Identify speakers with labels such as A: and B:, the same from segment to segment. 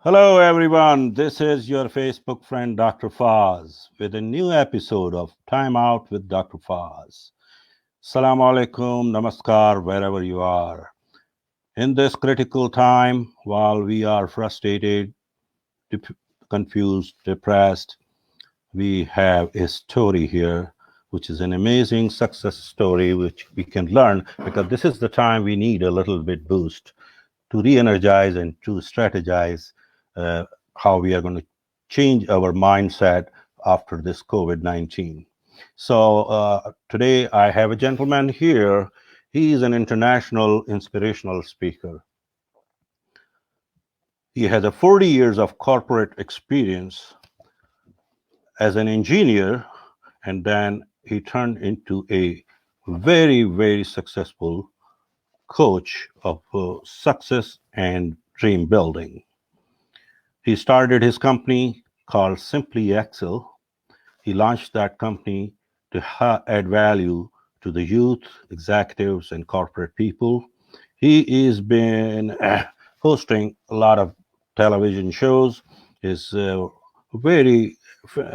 A: Hello, everyone. This is your Facebook friend, Dr. Faz, with a new episode of Timeout with Dr. Faz. Salam alaikum, namaskar, wherever you are. In this critical time, while we are frustrated, dep- confused, depressed, we have a story here, which is an amazing success story which we can learn because this is the time we need a little bit boost to re-energize and to strategize uh, how we are going to change our mindset after this COVID-19. So today I have a gentleman here. He is an international inspirational speaker. He has a 40 years of corporate experience as an engineer, and then he turned into a very, very successful coach of success and dream building. He started his company called Simply Excel. He launched that company to add value to the youth, executives, and corporate people. He has been hosting a lot of television shows. His very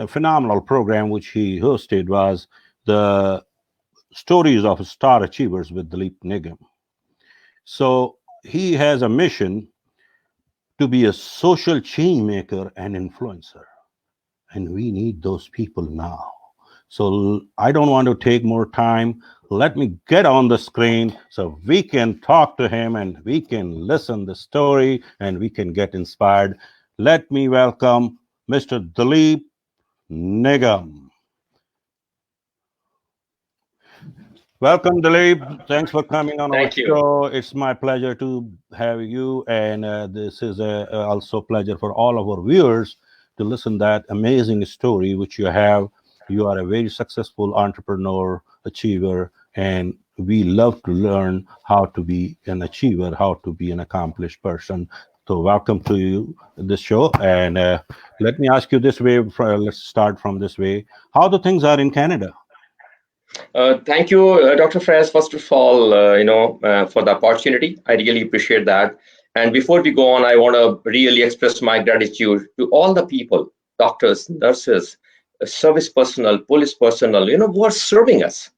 A: phenomenal program, which he hosted, was the Stories of Star Achievers with Dileep Nigam. So he has a mission to be a social change maker and influencer. And we need those people now. So I don't want to take more time. Let me get on the screen so we can talk to him and we can listen the story and we can get inspired. Let me welcome Mr. Dileep Nigam. Welcome, Dileep. Thanks for coming on our
B: Thank you.
A: show. It's my pleasure to have you, and this is also pleasure for all of our viewers to listen that amazing story which you have. You are a very successful entrepreneur, achiever, and we love to learn how to be an achiever, how to be an accomplished person. So, welcome to you this show, and let me ask you this way. Let's start from this way. How the things are in Canada?
B: Thank you, Dr. Fraz, first of all, for the opportunity. I really appreciate that. And before we go on, I want to really express my gratitude to all the people, doctors, nurses, service personnel, police personnel, who are serving us,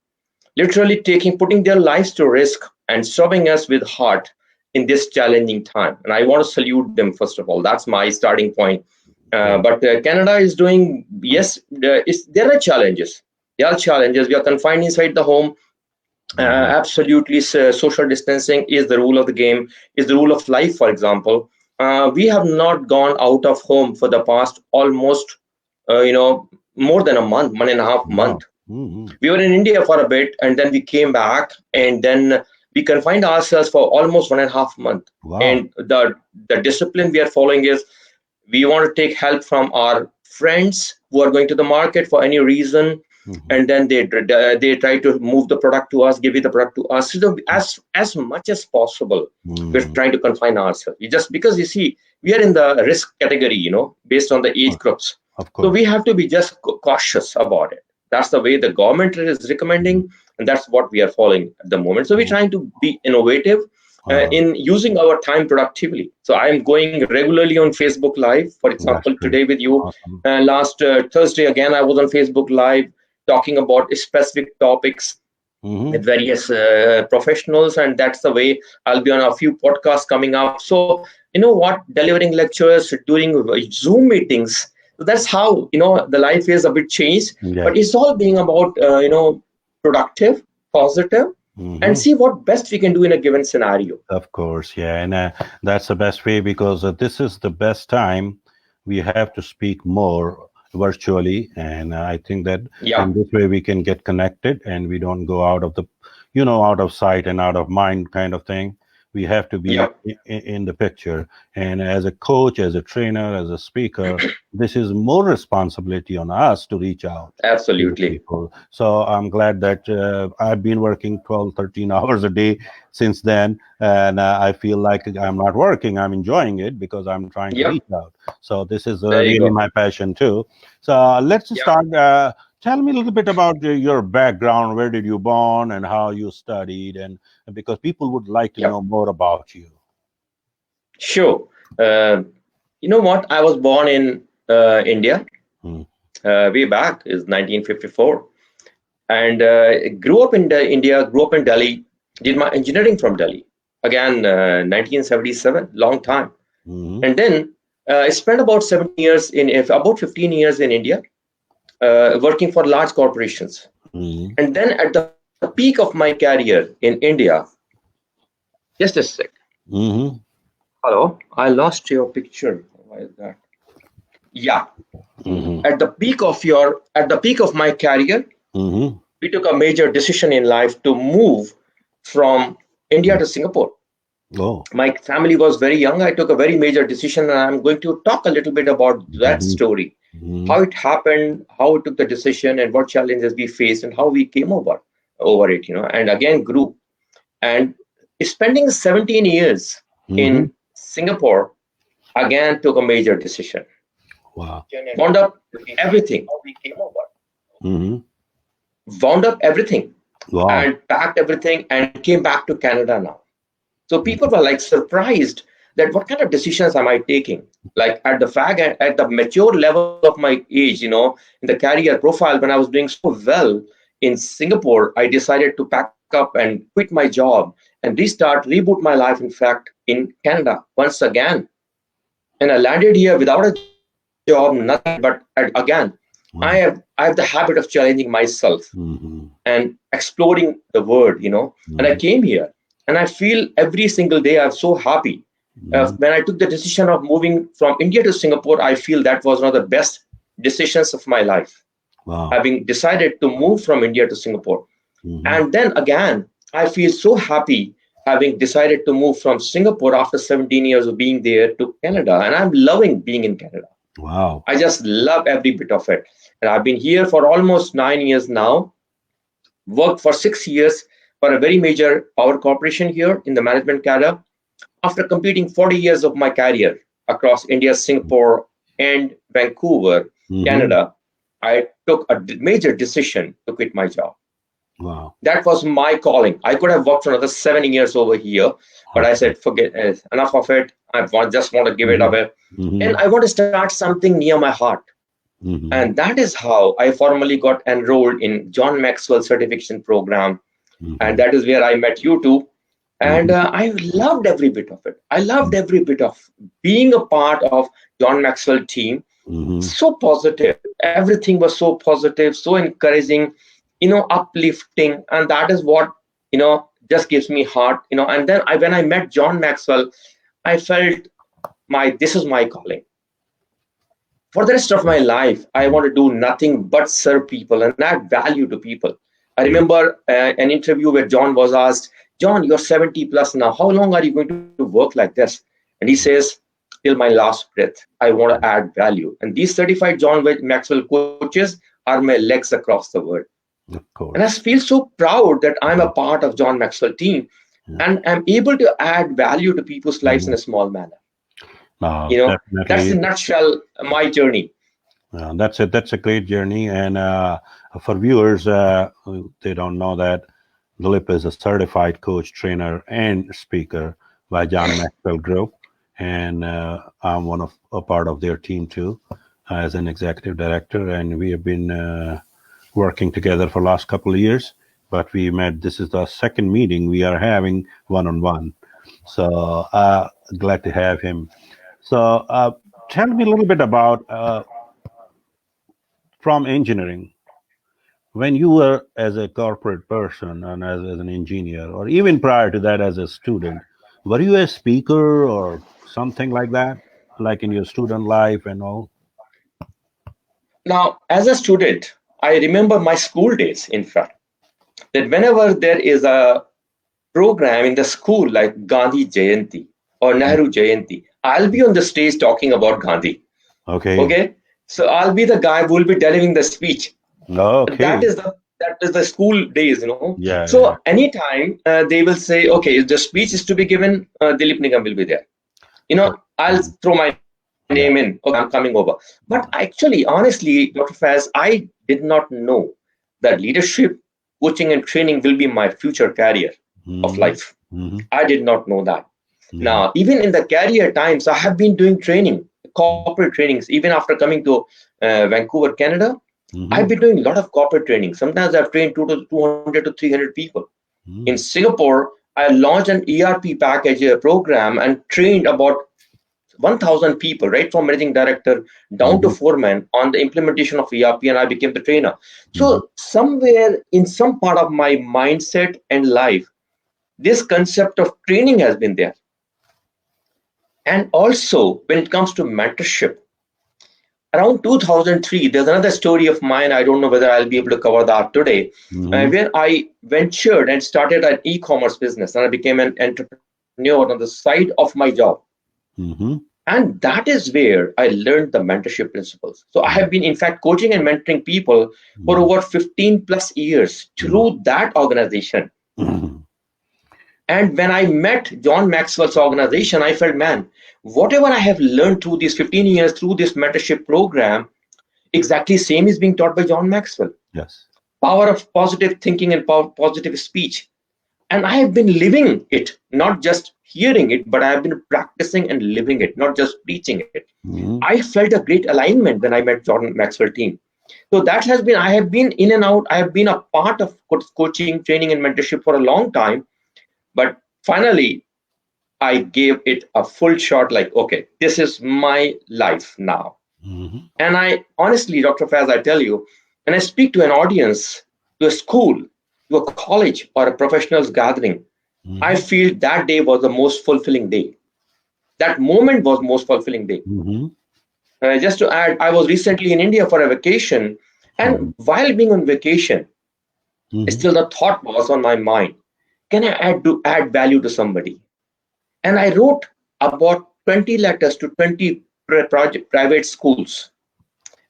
B: literally putting their lives to risk and serving us with heart in this challenging time. And I want to salute them, first of all. That's my starting point. But Canada is doing, yes, there are challenges. There are challenges. We are confined inside the home.
A: Mhm.
B: Absolutely, social distancing is the rule of the game, is the rule of life, for example. We have not gone out of home for the past almost, more than a month, 1.5 month.
A: Wow. Mhm.
B: We were in India for a bit, and then we came back, and then we confined ourselves for almost 1.5 month.
A: Wow.
B: And the discipline we are following is we want to take help from our friends who are going to the market for any reason,
A: Mhm.
B: and then they try to move the product to us, give it the product to us. So as much as possible, we're
A: Mhm.
B: trying to confine ourselves. Just because you see, we are in the risk category, based on the
A: Of
B: age
A: course.
B: groups.
A: Of
B: So
A: course.
B: we have to be just cautious about it. That's the way the government is
A: Mhm.
B: recommending, and that's what we are following at the moment. So we're
A: Mhm.
B: trying to be innovative
A: Uh,
B: in using our time productively. So I am going regularly on Facebook Live, for example,
A: that's
B: today
A: great.
B: with you.
A: Awesome.
B: Last Thursday, again, I was on Facebook Live talking about specific topics
A: Hmm.
B: with various professionals, and that's the way I'll be on a few podcasts coming up. So what, delivering lectures during Zoom meetings. So that's how the life is a bit changed,
A: Yeah.
B: but it's all being about productive, positive, and
A: Hmm.
B: see what best we can do in a given scenario.
A: Of course. Yeah. And that's the best way because this is the best time we have to speak more virtually. And I think that
B: Yeah,
A: in this way we can get connected and we don't go out of out of sight and out of mind kind of thing. We have to be
B: yeah,
A: in the picture. And as a coach, as a trainer, as a speaker, this is more responsibility on us to reach out to
B: absolutely.
A: people. So I'm glad that I've been working 12, 13 hours a day since then. And I feel like I'm not working. I'm enjoying it because I'm trying to
B: Yeah,
A: reach out. So this is
B: there you
A: really
B: go.
A: my passion too. So let's
B: Yeah.
A: start. Tell me a little bit about your background. Where did you born and how you studied, and because people would like to
B: Yeah,
A: know more about you.
B: sure. You know what? I was born in India
A: Mm.
B: way back, is 1954, and grew up in India, grew up in Delhi, did my engineering from Delhi. Again, 1977, long time.
A: Mm.
B: And then I spent about 17 years about 15 years in India, working for large corporations.
A: Mm.
B: And then at the peak of my career in India, just a sec.
A: Mm.
B: Hello, I lost your picture. Why is that? Yeah,
A: Mm.
B: at the peak of my career,
A: Mm.
B: we took a major decision in life to move from India to Singapore.
A: Oh.
B: My family was very young. I took a very major decision, and I'm going to talk a little bit about that
A: Mm.
B: story,
A: Mm.
B: how it happened, how we took the decision, and what challenges we faced, and how we came over it. And again grew. And spending 17 years
A: Mm.
B: in Singapore, again took a major decision.
A: Wow.
B: Wound up everything,
A: Mm.
B: wound up everything,
A: Wow.
B: and packed everything, and came back to Canada now. So people
A: Mm.
B: were like surprised that what kind of decisions am I taking? Like at the mature level of my age, in the career profile, when I was doing so well in Singapore, I decided to pack up and quit my job and reboot my life, in fact, in Canada once again. And I landed here without a job, nothing. But again, I
A: Wow.
B: have the habit of challenging myself
A: Mm.
B: and exploring the world. And I
A: Mm.
B: came here, and I feel every single day I'm so happy.
A: Mm.
B: When I took the decision of moving from India to Singapore, I feel that was one of the best decisions of my life,
A: Wow.
B: having decided to move from India to Singapore.
A: Mm.
B: And then again, I feel so happy having decided to move from Singapore after 17 years of being there to Canada. And I'm loving being in Canada.
A: Wow.
B: I just love every bit of it. And I've been here for almost 9 years now, worked for 6 years for a very major power corporation here in the management cadre. After completing 40 years of my career across India, Singapore, and Vancouver,
A: Mm.
B: Canada, I took a major decision to quit my job.
A: Wow.
B: That was my calling. I could have worked for another 7 years over here, but I
A: Okay.
B: said, forget it, enough of it. Just want to give it
A: Mm.
B: away. And
A: Mm.
B: I want to start something near my heart.
A: Mm.
B: And that is how I formally got enrolled in John Maxwell certification program. And
A: Mm.
B: that is where I met you too. And
A: Mm.
B: I loved every bit of it. I loved
A: Mm.
B: every bit of being a part of John Maxwell team.
A: Mm.
B: So positive. Everything was so positive, so encouraging, uplifting. And that is what, just gives me heart. And then when I met John Maxwell, I felt this is my calling. For the rest of my life, I want to do nothing but serve people and add value to people. I
A: Mm.
B: remember an interview where John was asked, John, you're 70 plus now. How long are you going to work like this? And he says, till my last breath, I want to add value. And these certified John Maxwell coaches are my legs across the world.
A: Of
B: And I
A: course.
B: feel so proud that I'm a part of John Maxwell team
A: Yeah.
B: and I'm able to add value to people's lives in
A: Mm.
B: a small manner. That's
A: Definitely.
B: in nutshell my journey.
A: That's a great journey, and for viewers, they don't know that Dileep is a certified coach, trainer, and speaker by John Maxwell Group, and I'm one of a part of their team too, as an executive director, and we have been working together for last couple of years. But we met. This is the second meeting we are having one on one. So glad to have him. So tell me a little bit about. From engineering, when you were as a corporate person and as an engineer, or even prior to that as a student, were you a speaker or something like that, like in your student life and all?
B: Now, as a student, I remember my school days, in fact, that whenever there is a program in the school like Gandhi Jayanti or Nehru Jayanti, I'll be on the stage talking about Gandhi.
A: Okay.
B: Okay. So I'll be the guy who will be delivering the speech. That
A: Okay.
B: is the school days.
A: Yeah, yeah,
B: So anytime they will say, okay, the speech is to be given, Dileep Nigam will be there.
A: so
B: I'll throw my name in. Okay, I'm coming over. But actually, honestly, Dr. Faz, I did not know that leadership, coaching, and training will be my future career of
A: mm-hmm.
B: life.
A: Mm-hmm.
B: I did not know that.
A: Yeah.
B: Now, even in the career times, I have been doing training, corporate trainings. Even after coming to Vancouver, Canada,
A: Mm-hmm.
B: I've been doing a lot of corporate training. Sometimes I've trained 200 to 300 people. In
A: Mm-hmm.
B: Singapore, I launched an ERP package program and trained about 1,000 people, right from managing director down to
A: Mm-hmm.
B: foreman on the implementation of ERP, and I became the trainer.
A: Mm-hmm.
B: So somewhere in some part of my mindset and life, this concept of training has been there. And also, when it comes to mentorship, around 2003, there's another story of mine. I don't know whether I'll be able to cover that today,
A: Mm-hmm.
B: where I ventured and started an e-commerce business, and I became an entrepreneur on the side of my job.
A: Mm-hmm.
B: And that is where I learned the mentorship principles. So I have been, in fact, coaching and mentoring people for
A: Mm-hmm.
B: over 15 plus years through that organization.
A: Mm-hmm.
B: And when I met John Maxwell's organization, I felt, man, whatever I have learned through these 15 years through this mentorship program, exactly same is being taught by John Maxwell.
A: Yes.
B: Power of positive thinking and positive speech. And I have been living it, not just hearing it, but I have been practicing and living it, not just preaching it.
A: Mm-hmm.
B: I felt a great alignment when I met John Maxwell team. So that has been, I have been in and out. I have been a part of coaching, training, and mentorship for a long time. But finally, I gave it a full shot. Like, okay, this is my life now.
A: Mm-hmm.
B: And I honestly, Dr. Faz, I tell you, when I speak to an audience, to a school, to a college, or a professionals gathering, I
A: Mm-hmm.
B: feel that day was the most fulfilling day. That moment was most fulfilling day.
A: Mm-hmm.
B: Just to add, I was recently in India for a vacation, and
A: Mm-hmm.
B: while being on vacation,
A: Mm-hmm.
B: still the thought was on my mind: Can I add value to somebody? And I wrote about 20 letters to 20 private schools.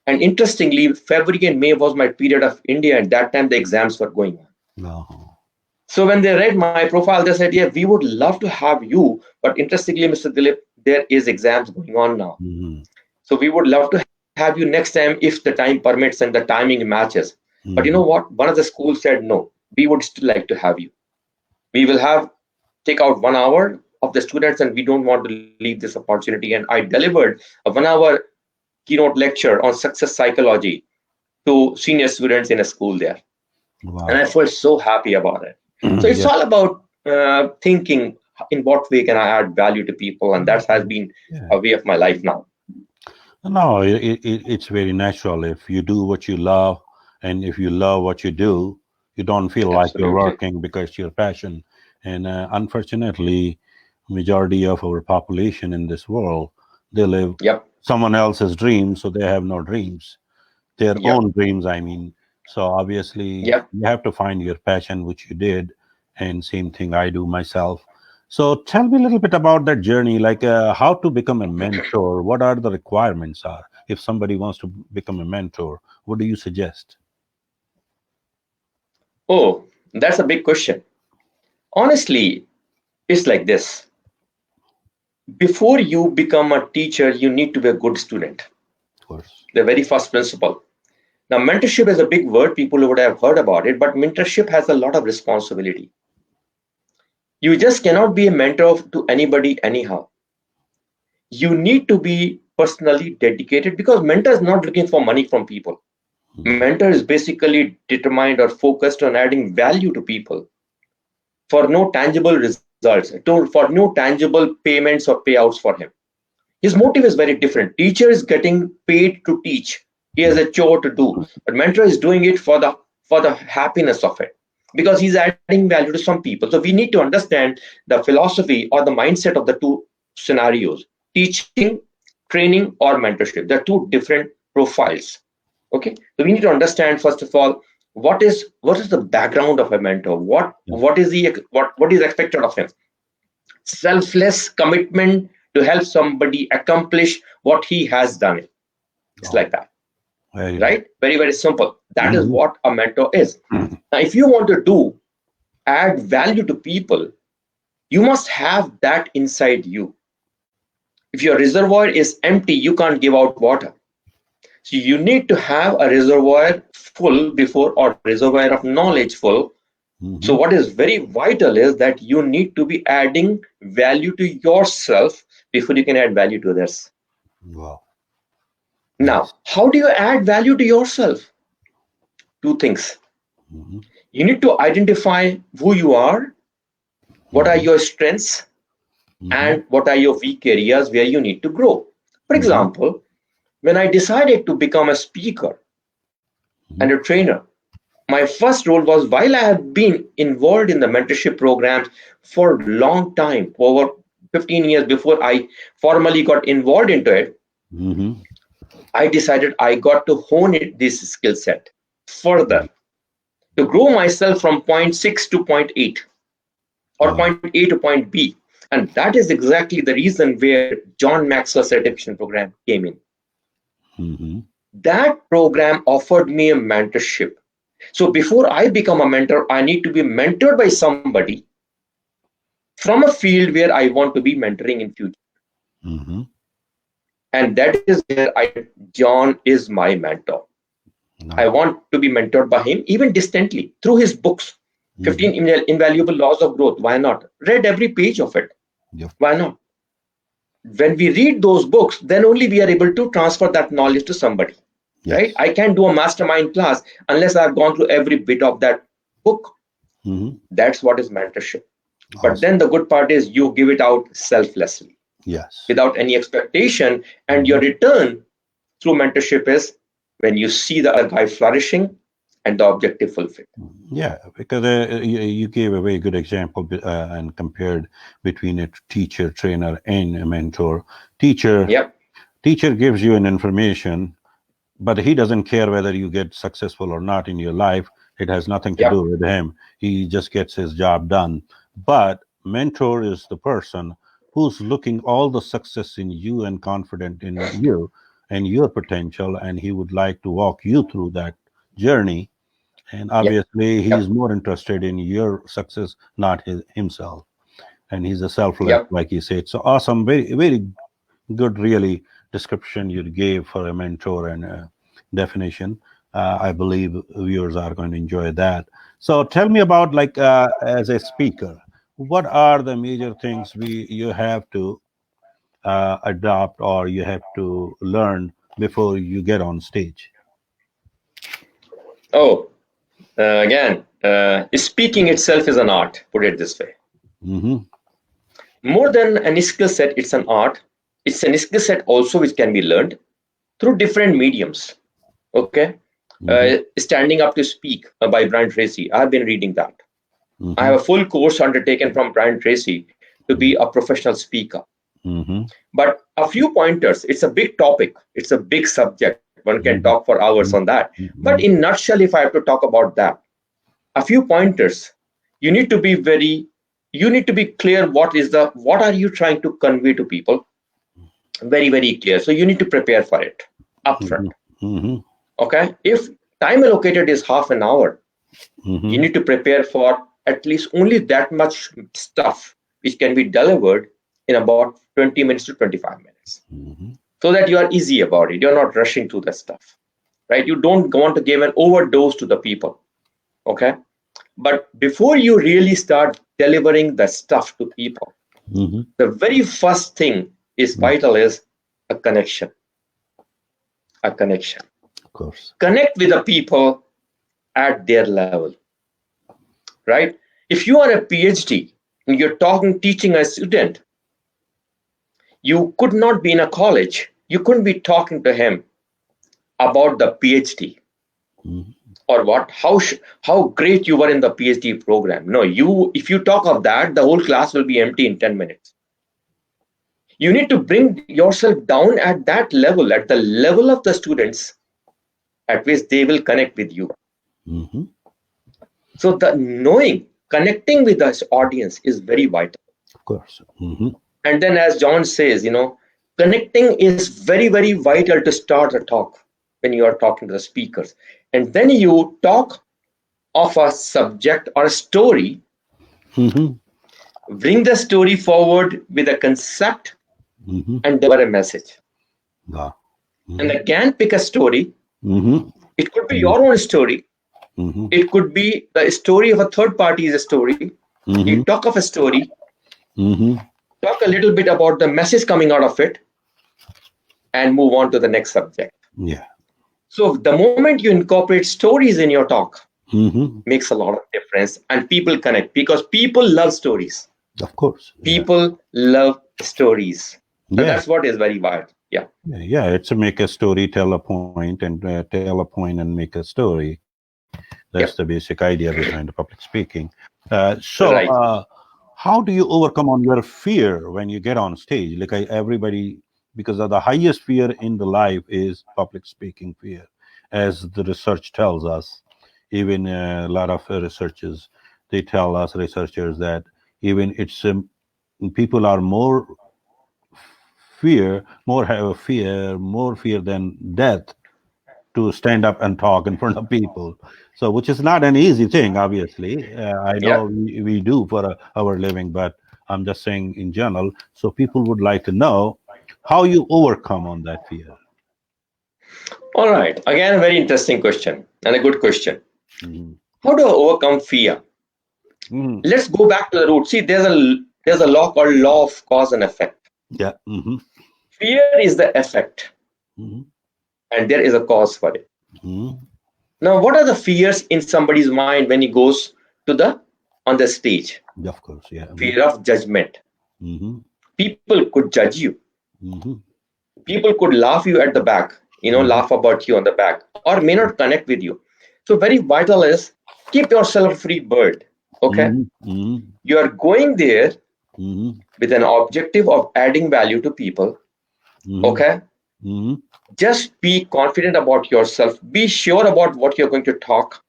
B: And interestingly, February and May was my period of India, and that time the exams were going on.
A: No.
B: So when they read my profile, they said, "Yeah, we would love to have you, but interestingly, Mr. Dilip, there is exams going on now.
A: Mm-hmm.
B: So we would love to have you next time if the time permits and the timing matches." But you know
A: Mm-hmm.
B: what? One of the schools said, "No, we would still like to have you. We will have take out 1 hour of the students, and we don't want to leave this opportunity." And I delivered a 1 hour keynote lecture on success psychology to senior students in a school there. And I
A: Wow.
B: felt so happy about it. So it's
A: Yeah.
B: all about thinking in what way can I add value to people, and that has been
A: Yeah.
B: a way of my life now.
A: No, it's very natural. If you do what you love, and if you love what you do, you don't feel like you're
B: Absolutely.
A: working because your passion. And unfortunately, majority of our population in this world, they live
B: Yep.
A: someone else's dreams, so they have no dreams, their
B: Yep.
A: own dreams. I mean, so obviously
B: Yep.
A: you have to find your passion, which you did, and same thing I do myself. So tell me a little bit about that journey, like how to become a mentor. What are the requirements are if somebody wants to become a mentor? What do you suggest?
B: Oh, that's a big question. Honestly, it's like this. Before you become a teacher, you need to be a good student.
A: Of course.
B: The very first principle. Now, mentorship is a big word. People would have heard about it, but mentorship has a lot of responsibility. You just cannot be a mentor to anybody anyhow. You need to be personally dedicated, because mentor is not looking for money from people.
A: Mhm.
B: Mentor is basically determined or focused on adding value to people for no tangible results, for no tangible payments or payouts for him. His motive is very different. Teacher is getting paid to teach. He has
A: Yeah.
B: a chore to do. But mentor is doing it for the happiness of it, because he's adding value to some people. So we need to understand the philosophy or the mindset of the two scenarios: teaching, training, or mentorship. They're two different profiles. Okay, so we need to understand first of all what is the background of a mentor.
A: Yeah.
B: What is expected of him? Selfless commitment to help somebody accomplish what he has done. It's
A: Oh,
B: like that,
A: very nice.
B: right? Very, very simple. That is
A: Mhm.
B: what a mentor is. Now, if you want to do add value to people, you must have that inside you. If your reservoir is empty, you can't give out water. So you need to have a reservoir full before, or reservoir of knowledge full. So
A: Mhm.
B: what is very vital is that you need to be adding value to yourself before you can add value to others.
A: Wow.
B: Now,
A: Nice.
B: how do you add value to yourself? Two things.
A: Mm-hmm.
B: You need to identify who you are, what are
A: Mm-hmm.
B: your strengths,
A: Mm-hmm.
B: and what are your weak areas where you need to grow. For
A: Mm-hmm.
B: example, when I decided to become a speaker and a trainer, my first role was, while I have been involved in the mentorship programs for a long time, over 15 years before I formally got involved into it,
A: Mm-hmm.
B: I decided I got to hone this skill set further to grow myself from point 6 to point 8 or
A: Wow.
B: point A to point B. And that is exactly the reason where John Maxwell certification program came in.
A: Mm-hmm.
B: That program offered me a mentorship. So before I become a mentor, I need to be mentored by somebody from a field where I want to be mentoring in future.
A: Mm-hmm.
B: And that is where John is my mentor. I
A: Nice.
B: want to be mentored by him, even distantly, through his books.
A: Mm-hmm.
B: 15 Invaluable Laws of Growth. Why not? Read every page of it.
A: Yep.
B: Why not? When we read those books, then only we are able to transfer that knowledge to somebody. Right?
A: Yes.
B: I can't do a mastermind class unless I've gone through every bit of that book.
A: Mm-hmm.
B: That's what is mentorship. But
A: Awesome.
B: then the good part is you give it out selflessly,
A: Yes.
B: without any expectation, and your
A: Mm-hmm.
B: return through mentorship is when you see the other guy flourishing and the objective fulfilled.
A: Yeah, because you gave a very good example and compared between a teacher, trainer, and a mentor. Teacher,
B: Yep,
A: teacher gives you an information, but he doesn't care whether you get successful or not in your life. It has nothing to do
B: yep,
A: with him. He just gets his job done. But mentor is the person who's looking all the success in you and confident in you and your potential, and he would like to walk you through that journey. And
B: yep,
A: obviously
B: yep,
A: he's more interested in your success, not himself. And he's a selfless,
B: yep.
A: like you said. So awesome, very very good, really, description you gave for a mentor and a definition. I believe viewers are going to enjoy that. So tell me about, like, as a speaker, what are the major things we you have to adopt or you have to learn before you get on stage?
B: Oh, again, speaking itself is an art, put it this way.
A: Mm-hmm.
B: More than any skill set, it's an art. It's a skill set also which can be learned through different mediums. Okay.
A: Mm-hmm.
B: Standing Up to Speak by Brian Tracy. I've been reading that. I
A: Mm-hmm.
B: have a full course undertaken from Brian Tracy to be a professional speaker.
A: Mm-hmm.
B: But a few pointers, it's a big topic, it's a big subject. One can talk
A: Mm-hmm.
B: for hours on that. But
A: Mm-hmm.
B: in nutshell, if I have to talk about that, a few pointers, you need to be very, you need to be clear what are you trying to convey to people? Very, very clear. So you need to prepare for it upfront.
A: Mm-hmm.
B: Okay. If time allocated is half an hour, you
A: Mm-hmm.
B: need to prepare for at least only that much stuff which can be delivered in about 20 minutes to 25 minutes,
A: Mm-hmm.
B: so that you are easy about it. You're not rushing through the stuff, right? You don't want to give an overdose to the people. Okay. But before you really start delivering the stuff to people,
A: Mm-hmm.
B: the very first thing is vital is a connection. A connection.
A: Of course.
B: Connect with the people at their level, right? If you are a PhD and you're teaching a student, you could not be in a college. You couldn't be talking to him about the PhD
A: Mm-hmm.
B: or what, how great you were in the PhD program. No, if you talk of that, the whole class will be empty in 10 minutes. You need to bring yourself down at that level, at the level of the students at which they will connect with you.
A: Mm-hmm.
B: So the knowing, connecting with this audience is very vital.
A: Of course. Mm-hmm.
B: And then, as John says, connecting is very, very vital to start the talk when you are talking to the speakers. And then you talk of a subject or a story,
A: Mm-hmm.
B: bring the story forward with a concept
A: Mm-hmm.
B: and deliver a message.
A: Wow.
B: And
A: Mm-hmm.
B: again, pick a story.
A: Mm-hmm.
B: It could be your own story.
A: Mm-hmm.
B: It could be the story of a third party's story. You
A: Mm-hmm.
B: talk of a story,
A: Mm-hmm.
B: talk a little bit about the message coming out of it, and move on to the next subject.
A: Yeah.
B: So the moment you incorporate stories in your talk,
A: Hmm.
B: makes a lot of difference, and people connect because people love stories.
A: Of course. Yeah.
B: People love stories, and
A: Yeah.
B: that's what is very vital. Yeah,
A: Yeah. It's a make a story, tell a point, and tell a point and make a story. That's the basic
B: yeah,
A: idea behind the public speaking. So,
B: right.
A: how do you overcome on your fear when you get on stage? Like everybody, because of the highest fear in the life is public speaking fear, as the research tells us. Even a lot of researchers, they tell us researchers that even people are more have a fear, more fear than death to stand up and talk in front of people. So, which is not an easy thing, obviously. I
B: Yeah.
A: know we do for our living, but I'm just saying in general. So, people would like to know how you overcome on that fear.
B: All right. Again, a very interesting question and a good question.
A: Mhm.
B: How do I overcome fear?
A: Mhm.
B: Let's go back to the root. See, there's a law called law of cause and effect.
A: Yeah. Hmm.
B: Fear is the effect,
A: Hmm.
B: and there is a cause for it.
A: Hmm.
B: Now, what are the fears in somebody's mind when he goes to the on the stage?
A: Of course. Yeah.
B: Fear of judgment.
A: Hmm.
B: People could judge you.
A: Hmm.
B: People could laugh you at the back,
A: Hmm.
B: laugh about you on the back, or may not connect with you. So very vital is keep yourself a free bird. Okay,
A: Hmm. Hmm.
B: you are going there
A: Hmm.
B: with an objective of adding value to people.
A: Hmm.
B: Okay,
A: Hmm.
B: just be confident about yourself. Be sure about what you're going to talk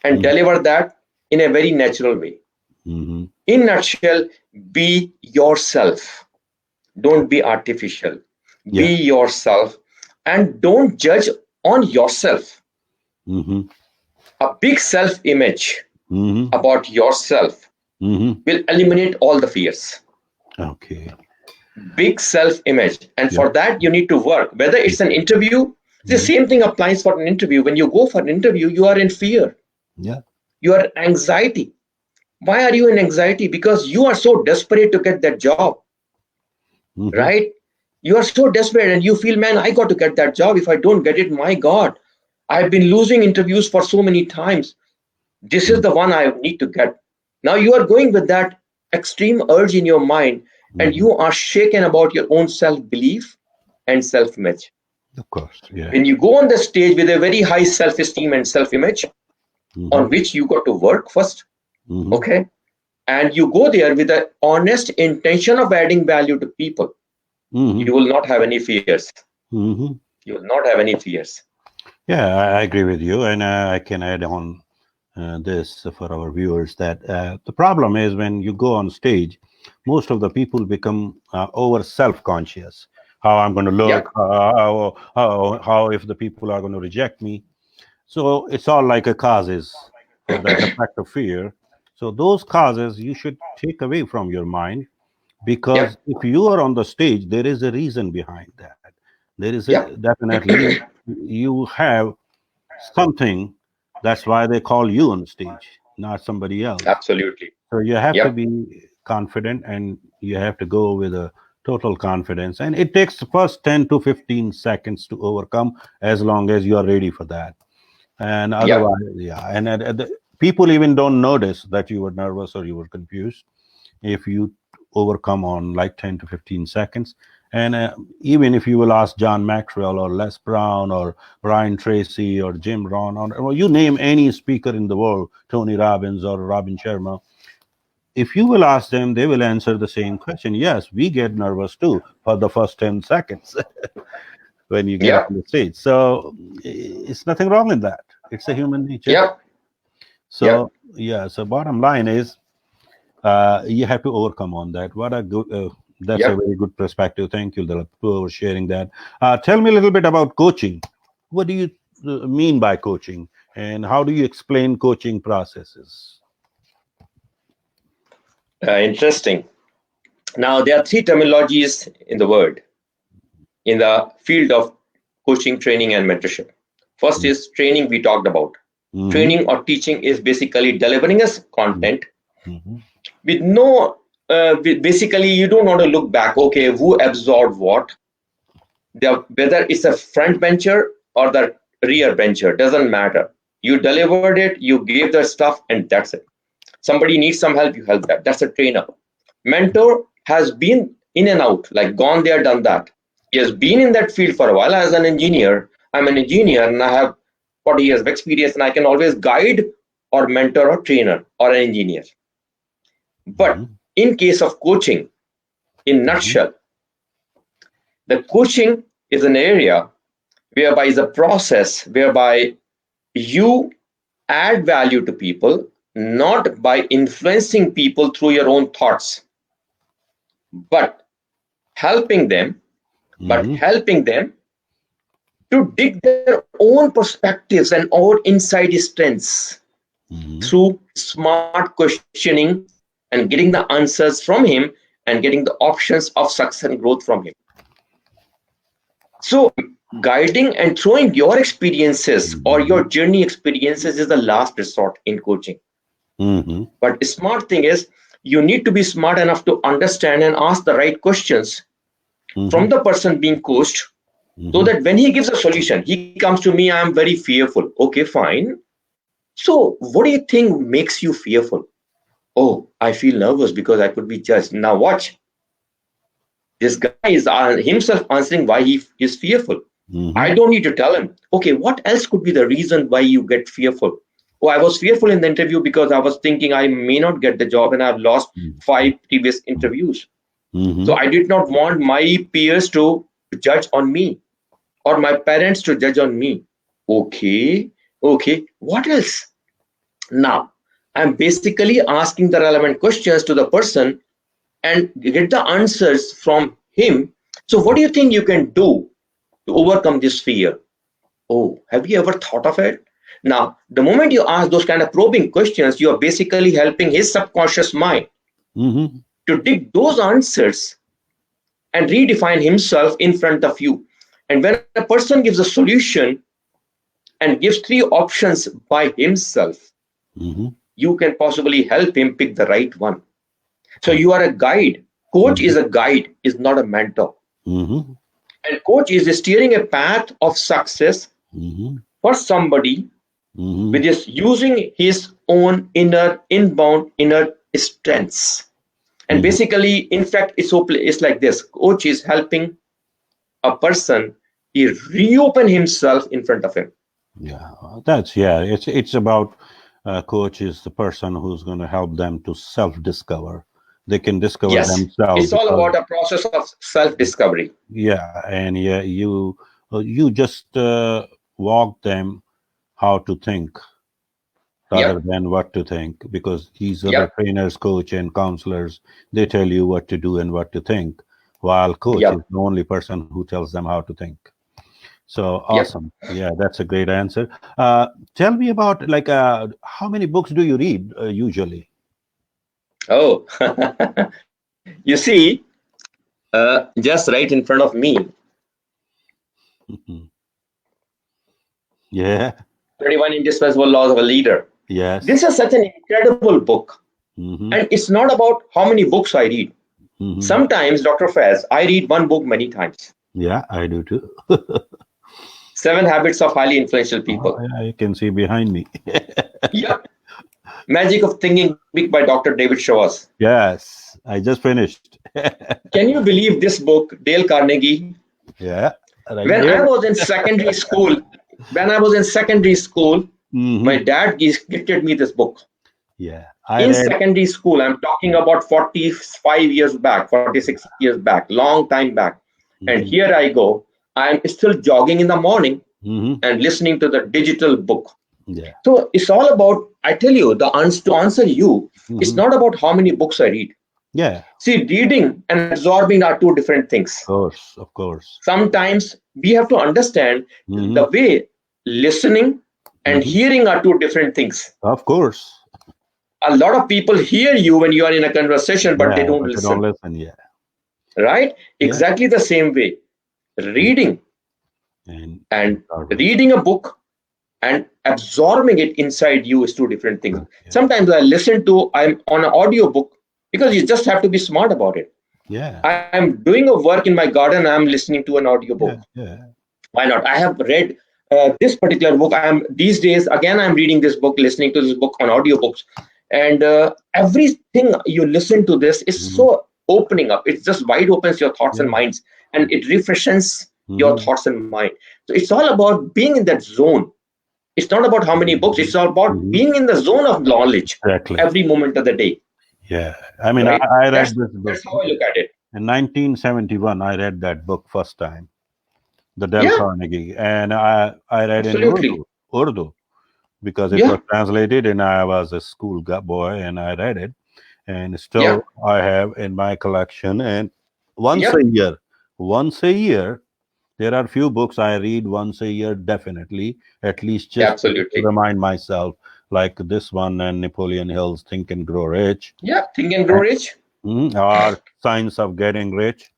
B: and deliver that in a very natural way.
A: Hmm.
B: In nutshell, be yourself. Don't be artificial. Be
A: Yeah.
B: yourself and don't judge on yourself.
A: Hmm.
B: A big self image
A: Hmm.
B: about yourself
A: Hmm.
B: will eliminate all the fears.
A: Okay.
B: Big self image. And
A: Yeah.
B: for that, you need to work. Whether it's an interview, the
A: Hmm.
B: same thing applies for an interview. When you go for an interview, you are in fear,
A: Yeah.
B: you are anxiety. Why are you in anxiety? Because you are so desperate to get that job,
A: Hmm.
B: right? You are so desperate and you feel, man, I got to get that job. If I don't get it, my God, I've been losing interviews for so many times. This is the one I need to get. Now you are going with that extreme urge in your mind and
A: Hmm.
B: you are shaken about your own self belief and self image.
A: Of course. Yeah.
B: When you go on the stage with a very high self esteem and self image,
A: Hmm.
B: on which you got to work first,
A: Hmm.
B: okay, and you go there with an honest intention of adding value to people,
A: Hmm.
B: you will not have any fears.
A: Hmm.
B: You will not have any fears.
A: Yeah, I agree with you, and I can add on this for our viewers that the problem is when you go on stage, most of the people become over self-conscious. How I'm going to
B: Yeah,
A: look, how if the people are going to reject me. So it's all like a causes for that effect of fear. So those causes you should take away from your mind,
B: yeah,
A: because if you are on the stage, there is a reason behind that. There is
B: yeah,
A: a definitely you have something. That's why they call you on stage, not somebody else.
B: absolutely.
A: So you have to
B: Yeah,
A: be confident, and you have to go with a total confidence. And it takes the first 10 to 15 seconds to overcome, as long as you are ready for that. And
B: yeah,
A: otherwise, yeah. And people even don't notice that you were nervous or you were confused if you overcome on like 10 to 15 seconds. And even if you will ask John Maxwell or Les Brown or Brian Tracy or Jim Rohn, or you name any speaker in the world, Tony Robbins or Robin Sharma, if you will ask them, they will answer the same question. Yes, we get nervous too for the first 10 seconds when you get on
B: yeah,
A: the stage. So it's nothing wrong in that. It's a human nature.
B: yeah, yeah,
A: So, yeah, so bottom line is you have to overcome on that. What a good, that's a
B: yeah.
A: very good perspective. Thank you, Dilip, for sharing that. Tell me a little bit about coaching. What do you mean by coaching, and how do you explain coaching processes?
B: Interesting. Now, there are three terminologies in the word in the field of coaching, training, and mentorship. First is training, we talked about.
A: Mm-hmm.
B: Training or teaching is basically delivering us content
A: Mm-hmm.
B: with basically, you don't want to look back, okay, who absorbed what? Whether it's a front bencher or the rear bencher, doesn't matter. You delivered it, you gave the stuff, and that's it. Somebody needs some help, you help that. That's a trainer. Mentor has been in and out, like gone there, done that. He has been in that field for a while. As an engineer, I'm an engineer and I have 40 years of experience, and I can always guide or mentor or trainer or an engineer. But
A: Mhm.
B: in case of coaching, in
A: Mhm.
B: nutshell, the coaching is an area whereby is a process whereby you add value to people, not by influencing people through your own thoughts, but helping them, but
A: Mhm.
B: helping them to dig their own perspectives and own inside strengths
A: Mhm.
B: through smart questioning and getting the answers from him and getting the options of success and growth from him. So, guiding and throwing your experiences or your
A: Mhm.
B: journey experiences is the last resort in coaching.
A: Mhm.
B: But the smart thing is, you need to be smart enough to understand and ask the right questions from
A: Mhm.
B: the person being coached, so
A: Mhm.
B: that when he gives a solution, he comes to me, I'm very fearful. Okay, fine. So, what do you think makes you fearful? Oh, I feel nervous because I could be judged. Now, watch. This guy is himself answering why he is fearful. I
A: Mhm.
B: don't need to tell him. Okay, what else could be the reason why you get fearful? Oh, I was fearful in the interview because I was thinking I may not get the job and I've lost five previous interviews. So
A: Mhm.
B: I did not want my peers to judge on me or my parents to judge on me. Okay, okay, what else? Now, I'm basically asking the relevant questions to the person and get the answers from him. So, what do you think you can do to overcome this fear? Oh, have you ever thought of it? Now, the moment you ask those kind of probing questions, you are basically helping his subconscious mind
A: Mhm.
B: to dig those answers and redefine himself in front of you. And when a person gives a solution and gives three options by himself,
A: Mhm.
B: you can possibly help him pick the right one. So you are a guide. Coach
A: Mhm.
B: is a guide, is not a mentor.
A: Mhm.
B: And coach is steering a path of success
A: Mhm.
B: for somebody
A: Mhm.
B: with just using his own inner inbound inner strengths. And
A: Mhm.
B: basically, in fact, it's like this. Coach is helping a person he reopen himself in front of him.
A: Yeah, yeah. It's about coach is the person who's going to help them to self-discover. They can discover
B: Yes,
A: themselves
B: it's all
A: because
B: about a process of self-discovery.
A: yeah, and yeah, you just walk them how to think rather
B: Yep,
A: than what to think because these other
B: yep,
A: trainers, coach, and counselors they tell you what to do and what to think, while coach is
B: yep,
A: the only person who tells them how to think. So
B: yep.
A: awesome. Yeah, that's a great answer. Tell me about like how many books do you read usually?
B: Oh, you see, just right in front of me,
A: Mhm. Yeah.
B: 21 Indispensable Laws of a Leader. This
A: Yes.
B: is such an incredible book.
A: Mm-hmm.
B: And it's not about how many books I read.
A: Mm-hmm.
B: Sometimes, Dr. Faz, I read one book many times.
A: Yeah, I do too.
B: Seven Habits of Highly Influential
A: Oh,
B: People.
A: yeah, you can see behind me.
B: Yep. Magic of Thinking Big by Dr. David Schwartz.
A: Yes, I just finished.
B: Can you believe this book, Dale Carnegie?
A: Yeah, right
B: When I
A: there.
B: was in secondary school, when I was in secondary school, my
A: Hmm.
B: dad gifted me this book.
A: Yeah, I
B: In
A: read.
B: secondary school, I'm talking about 45 years back, 46 years back, long time back. And
A: Hmm.
B: here I go. I'm still jogging in the morning
A: Hmm.
B: and listening to the digital book.
A: Yeah.
B: So it's all about, I tell you, to answer you, it's
A: Hmm.
B: not about how many books I read.
A: Yeah,
B: See, reading and absorbing are two different things.
A: of course.
B: Sometimes we have to understand
A: Hmm.
B: the way listening and
A: Hmm.
B: hearing are two different things.
A: Of course.
B: A lot of people hear you when you are in a conversation, but they
A: Yeah,
B: don't
A: but they don't
B: listen,
A: listen. Yeah,
B: right?
A: yeah.
B: Exactly the same way. Reading
A: And
B: and
A: absorbing.
B: reading a book and absorbing it inside you is two different things.
A: Yeah.
B: Sometimes I'm on an audio book because you just have to be smart about it.
A: Yeah.
B: I'm doing a work in my garden. I'm listening to an
A: Yeah.
B: audiobook.
A: Yeah.
B: Why not? I have read this particular book. I'm these days again. I'm reading this book, listening to this book on audiobooks, and everything you listen to this is
A: Mhm.
B: so opening up. It just wide opens your thoughts and
A: Yeah.
B: minds, and it refreshes your
A: Mhm.
B: thoughts and mind. So it's all about being in that zone. It's not about how many books. It's
A: Mhm.
B: all about
A: Mhm.
B: being in the zone of knowledge
A: Exactly.
B: every moment of the day.
A: Yeah. I mean,
B: Right?
A: I
B: That's
A: read this book
B: that's how I look at it.
A: in 1971. I read that book first time, the Del
B: Yeah,
A: Carnegie, and I read in
B: absolutely.
A: Urdu because it was
B: Yeah,
A: translated, and I was a school boy, and I read it, and
B: yeah,
A: still I have in my collection. And once a
B: yep,
A: year, once a year, there are few books I read once a year, definitely, at least just to
B: absolutely.
A: remind myself, like this one and Napoleon Hill's Think and Grow Rich,
B: Yeah, think and grow rich.
A: or Science of Getting Rich.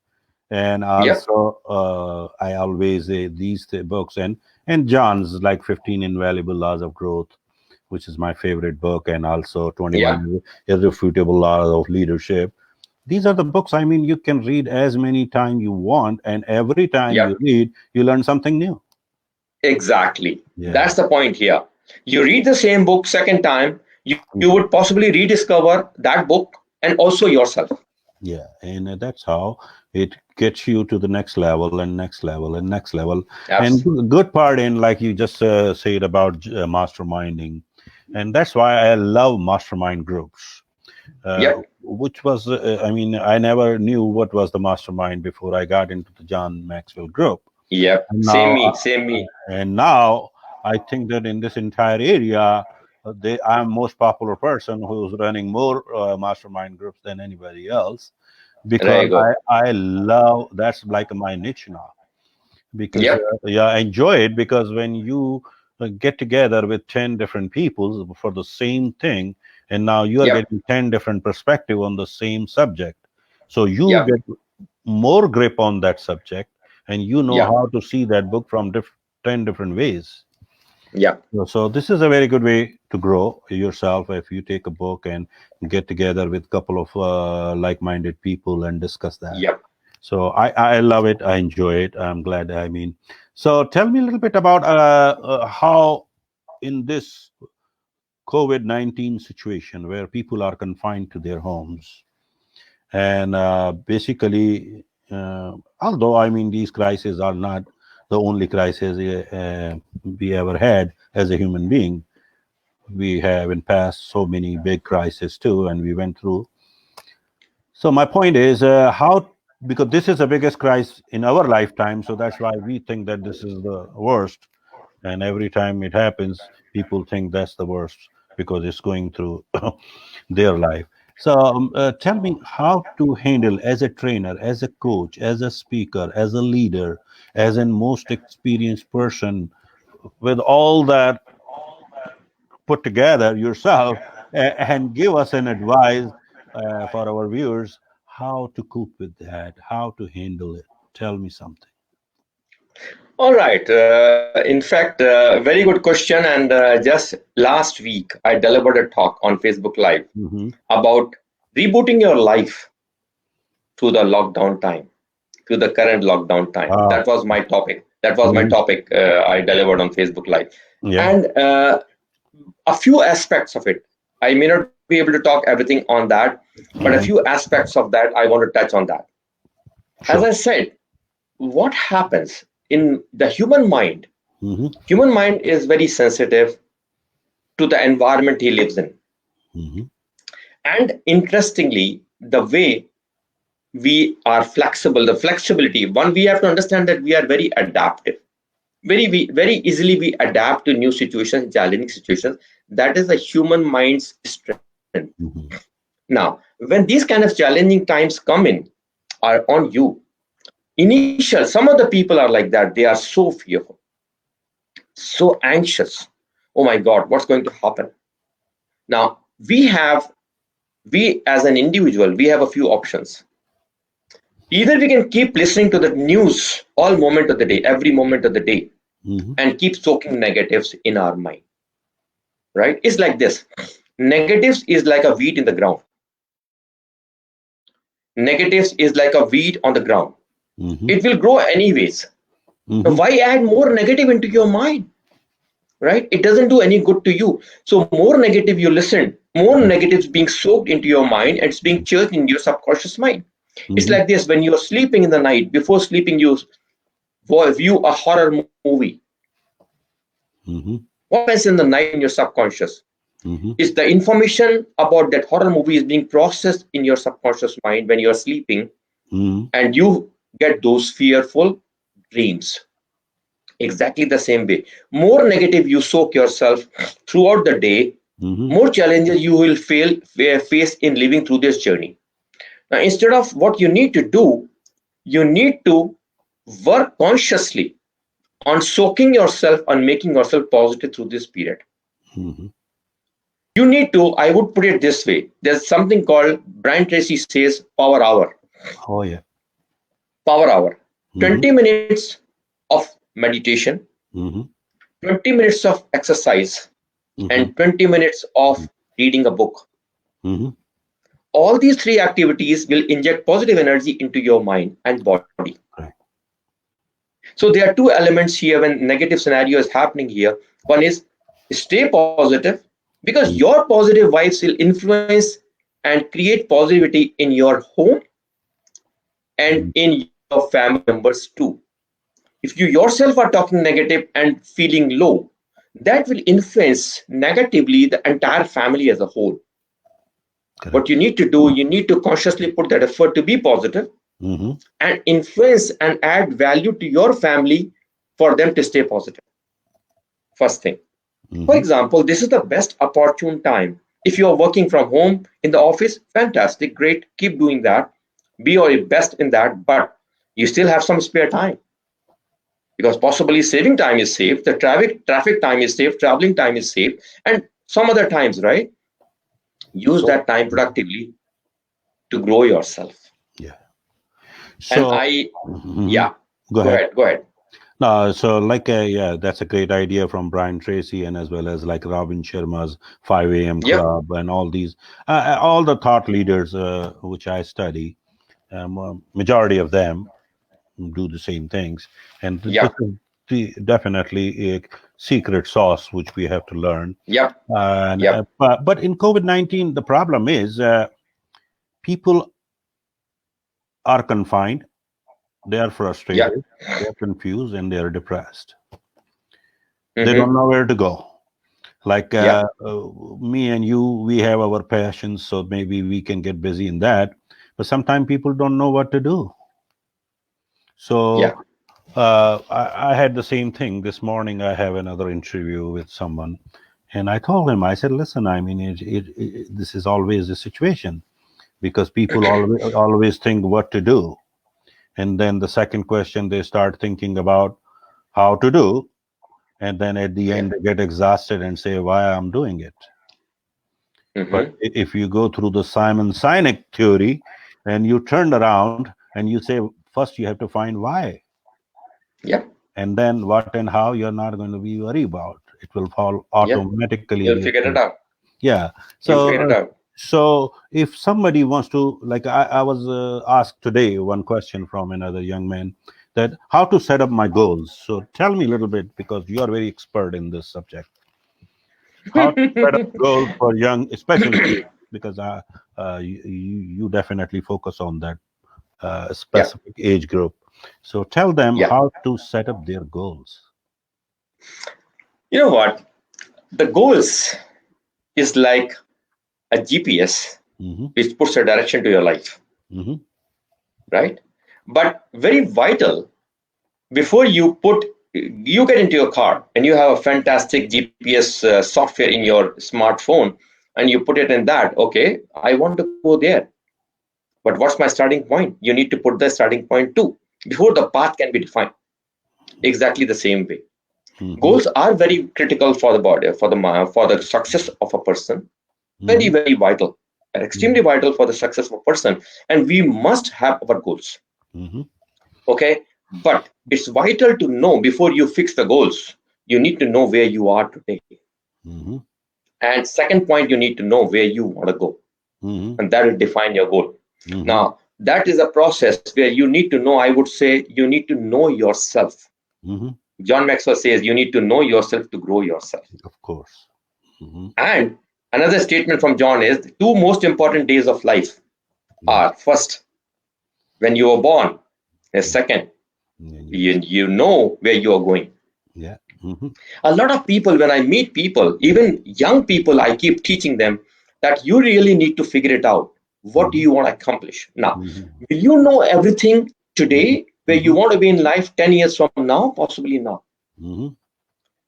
A: And
B: Yep,
A: also, I always these books, and John's like 15 Invaluable Laws of Growth, which is my favorite book, and also
B: yeah,
A: 21 Irrefutable Laws of Leadership. These are the books, I mean, you can read as many times you want, and every time you
B: yep,
A: read, you learn something new.
B: exactly.
A: Yeah.
B: That's the point here. You read the same book second time, you would possibly rediscover that book and also yourself.
A: Yeah, and that's how it gets you to the next level and next level and next level. And
B: Abs-
A: good part in, like you just said about masterminding, and that's why I love mastermind groups.
B: Yep,
A: Which was, I mean, I never knew what was the mastermind before I got into the John Maxwell group.
B: yep.
A: And
B: Same
A: now,
B: me, same me.
A: I think that in this entire area, I'm most popular person who's running more mastermind groups than anybody else,
B: There
A: because
B: you go.
A: I love, that's like my niche now, because
B: Yep,
A: yeah, I enjoy it, because when you get together with 10 different people for the same thing, and now you are
B: yep,
A: getting 10 different perspective on the same subject, so you
B: yep,
A: get more grip on that subject, and you know
B: yep,
A: how to see that book from 10 different ways.
B: yep,
A: So this is a very good way to grow yourself, if you take a book and get together with a couple of like-minded people and discuss that.
B: yep.
A: So I love it. I enjoy it. I'm glad. I mean, so tell me a little bit about how in this COVID-19 situation where people are confined to their homes, and basically, although I mean these crises are not the only crisis we ever had as a human being. We have in past so many big crises too, and we went through. So my point is, how, because this is the biggest crisis in our lifetime, so that's why we think that this is the worst. And every time it happens, people think that's the worst because it's going through their life. So tell me how to handle, as a trainer, as a coach, as a speaker, as a leader, as a most experienced person, with all that put together yourself, and give us an advice for our viewers, how to cope with that, how to handle it. Tell me something.
B: All right. In fact, very good question. And just last week, I delivered a talk on Facebook Live
A: Hmm.
B: about rebooting your life through the lockdown time, to the current lockdown time.
A: Ah.
B: That was my topic. That was my
A: Mhm.
B: topic I delivered on Facebook Live.
A: Yeah.
B: And a few aspects of it, I may not be able to talk everything on that, but a few
A: Mhm.
B: aspects of that I want to touch on that. As
A: Sure.
B: I said, what happens in the human mind?
A: Hmm.
B: Human mind is very sensitive to the environment he lives in.
A: Hmm.
B: And interestingly, the way we are flexible, the flexibility, one, we have to understand that we are very adaptive. Very easily we adapt to new situations, challenging situations. That is the human mind's strength.
A: Hmm.
B: Now, when these kind of challenging times come in, are on you, initial, some of the people are like that. They are so fearful, so anxious. Oh my God, what's going to happen? Now, we as an individual, we have a few options. Either we can keep listening to the news all moment of the day, every moment of the day,
A: Hmm.
B: and keep soaking negatives in our mind, right? It's like this. Negatives is like a weed in the ground. negatives is like a weed on the ground.
A: Mm-hmm.
B: It will grow anyways. Now,
A: Mm-hmm.
B: why add more negative into your mind? Right? It doesn't do any good to you. So more negative you listen, more negatives being soaked into your mind, and it's being churned in your subconscious mind. It's
A: Mm-hmm.
B: like this: when you're sleeping in the night, before sleeping, you view a horror movie.
A: Mm-hmm.
B: What happens in the night in your subconscious?
A: Mm-hmm.
B: Is the information about that horror movie is being processed in your subconscious mind when you're sleeping,
A: Mm-hmm.
B: and you get those fearful dreams. Exactly the same way. More negative you soak yourself throughout the day,
A: Mm-hmm.
B: more challenges you will face in living through this journey. Now, instead of what you need to do, you need to work consciously on soaking yourself and making yourself positive through this period.
A: Mm-hmm.
B: You need to, I would put it this way, there's something called, Brian Tracy says, power hour.
A: Oh yeah.
B: Power hour.
A: Mm-hmm.
B: 20 minutes of meditation,
A: Mm-hmm.
B: 20 minutes of exercise,
A: Mm-hmm.
B: and 20 minutes of reading a book.
A: Mm-hmm.
B: All these three activities will inject positive energy into your mind and body.
A: Right.
B: So there are two elements here when negative scenario is happening here. One is stay positive, because your positive vibes will influence and create positivity in your home and
A: Mm-hmm.
B: in your family members too. If you yourself are talking negative and feeling low, that will influence negatively the entire family as a whole. What
A: Correct.
B: you need to do, you need to consciously put that effort to be positive
A: Mm-hmm.
B: and influence and add value to your family for them to stay positive. First thing. For
A: Mm-hmm.
B: example, this is the best opportune time. If you are working from home in the office, fantastic, great, keep doing that. Be your best in that, but you still have some spare time, because possibly saving time is saved, the traffic time is saved, traveling time is saved, and some other times, right? Use
A: So
B: that time productively to grow yourself.
A: yeah.
B: And
A: So
B: I,
A: mhm.
B: yeah,
A: Go ahead.
B: go ahead.
A: No, so like yeah, that's a great idea from Brian Tracy and as well as like Robin Sharma's 5 a.m.
B: Yep,
A: Club and all these, all the thought leaders which I study, majority of them do the same things, and this
B: yep,
A: is definitely a secret sauce which we have to learn.
B: yep,
A: And
B: yep,
A: but in COVID-19, the problem is people are confined, they are
B: yep.
A: frustrated, they are confused, and they are depressed. They
B: Mm-hmm.
A: don't know where to go. Like
B: Yep,
A: me and you, we have our passions, so maybe we can get busy in that. But sometimes people don't know what to do. So
B: yeah,
A: I had the same thing this morning. I have another interview with someone, and I told him, I said, listen, I mean, this is always a situation because people always think what to do. And then the second question, they start thinking about how to do. And then at the
B: yeah.
A: end, they get exhausted and say, why I'm doing it. But
B: Mm-hmm.
A: if you go through the Simon Sinek theory and you turn around and you say, first you have to find why,
B: Yep,
A: and then what and how, you're not going to be worried about. It will fall
B: yep.
A: automatically in
B: You'll
A: your
B: figure it
A: place.
B: out.
A: Yeah.
B: You'll
A: So,
B: figure it out.
A: so if somebody wants to, like, I was asked today one question from another young man that how to set up my goals. So tell me a little bit because you are very expert in this subject. How to set up goals for young, especially youth, because you definitely focus on that
B: Yeah,
A: specific age group. So tell them
B: yeah.
A: how to set up their goals.
B: You know what? The goals is like a GPS
A: Hmm.
B: which puts a direction to your life,
A: Hmm.
B: right? But very vital, before you get into your car and you have a fantastic GPS software in your smartphone, and you put it in that, okay, I want to go there. But what's my starting point? You need to put the starting point too before the path can be defined. Exactly the same way.
A: Hmm.
B: Goals are very critical for the body, for the success of a person. Very,
A: Hmm.
B: very vital, and extremely vital for the success of a person. And we must have our goals.
A: Hmm.
B: Okay, but it's vital to know before you fix the goals. You need to know where you are today.
A: Hmm.
B: And second point, you need to know where you want to go,
A: Hmm.
B: and that will define your goal.
A: Hmm.
B: Now, that is a process where you need to know, I would say, you need to know yourself.
A: Mm-hmm.
B: John Maxwell says you need to know yourself to grow yourself.
A: Of course. Mm-hmm.
B: And another statement from John is the two most important days of life
A: Yeah.
B: are first, when you were born, and second,
A: Yeah.
B: you know where you are going.
A: Yeah. Mm-hmm.
B: A lot of people, when I meet people, even young people, I keep teaching them that you really need to figure it out. What do
A: Mm-hmm.
B: you want to accomplish? Now,
A: Mm-hmm.
B: will you know everything today where you
A: Mm-hmm.
B: want to be in life 10 years from now? Possibly not.
A: Mm-hmm.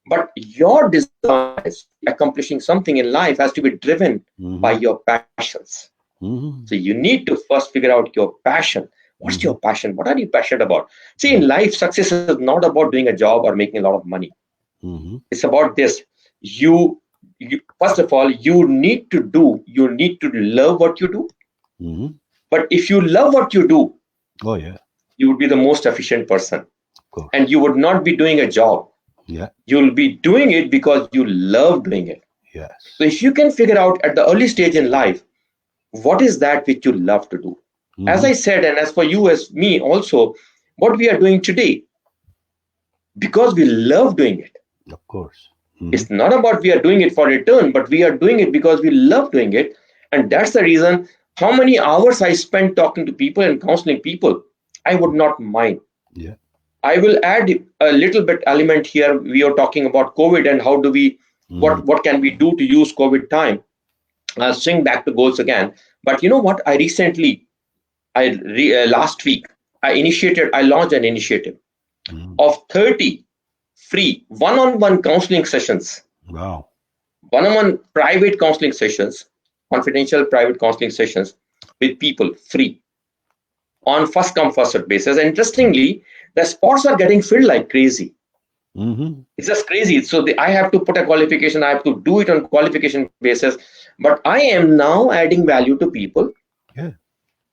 B: But your desires accomplishing something in life has to be driven by
A: Mm-hmm.
B: your passions. So
A: Mm-hmm.
B: you need to first figure out your passion. What's your
A: Mm-hmm.
B: passion? What are you passionate about? See,
A: Yeah.
B: in life, success is not about doing a job or making a lot of money.
A: Mm-hmm.
B: It's about this. You first of all, you need to love what you do.
A: Mm-hmm.
B: But if you love what you do,
A: Oh yeah.
B: you would be the most efficient person.
A: Of course.
B: And you would not be doing a job.
A: Yeah.
B: You'll be doing it because you love doing it. So
A: Yes.
B: if you can figure out at the early stage in life, what is that which you love to do? As
A: Mm-hmm.
B: I said, and as for you, as me also, what we are doing today, because we love doing it.
A: Of course. Mm-hmm.
B: It's not about we are doing it for return, but we are doing it because we love doing it. And that's the reason how many hours I spend talking to people and counseling people, I would not mind.
A: Yeah.
B: I will add a little bit element here. We are talking about COVID and how do we,
A: Mm-hmm.
B: what can we do to use COVID time? I'll swing back to goals again. But you know what? I recently, last week, I launched an initiative
A: Mm-hmm.
B: of 30 free one-on-one counseling sessions,
A: Wow.
B: one-on-one private counseling sessions, confidential private counseling sessions with people free on first come first served basis. Interestingly, the spots are getting filled like crazy.
A: Mm-hmm.
B: It's just crazy. So I have to put a qualification. I have to do it on qualification basis. But I am now adding value to people
A: Yeah.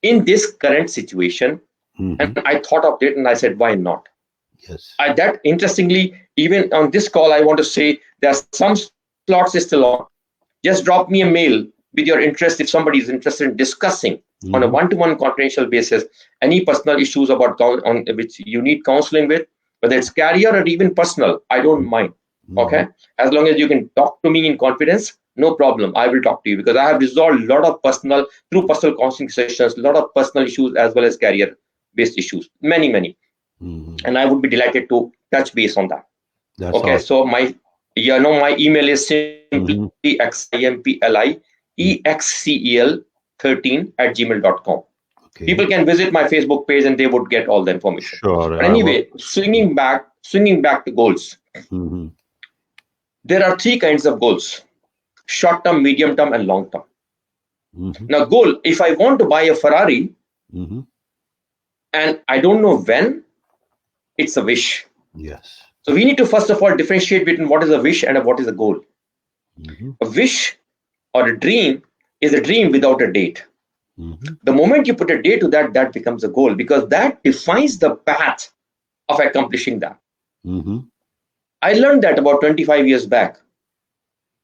B: in this current situation. And
A: Mm-hmm.
B: I thought of it and I said, why not?
A: Yes.
B: That interestingly, even on this call, I want to say there are some slots is still on. Just drop me a mail with your interest if somebody is interested in discussing on a
A: Mm-hmm.
B: one-to-one confidential basis any personal issues about on which you need counseling with, whether it's career or even personal. I don't mind.
A: Mm-hmm.
B: Okay, as long as you can talk to me in confidence, no problem. I will talk to you because I have resolved a lot of personal through personal counseling sessions, a lot of personal issues as well as career-based issues, many,
A: Mm-hmm.
B: and I would be delighted to touch base on that.
A: That's
B: Okay,
A: awesome.
B: so my email is simply
A: Mm-hmm.
B: ximple13@gmail.com. People
A: Okay.
B: can visit my Facebook page and they would get all the information.
A: Sure.
B: But
A: I will.
B: anyway, swinging back to goals.
A: Mm-hmm.
B: There are three kinds of goals: short term, medium term, and long term.
A: Mm-hmm.
B: Now, goal, if I want to buy a Ferrari
A: Mm-hmm.
B: and I don't know when, it's a wish.
A: Yes.
B: So we need to first of all differentiate between what is a wish and what is a goal.
A: Mm-hmm.
B: A wish or a dream is a dream without a date.
A: Mm-hmm.
B: The moment you put a date to that, that becomes a goal because that defines the path of accomplishing that.
A: Mm-hmm.
B: I learned that about 25 years back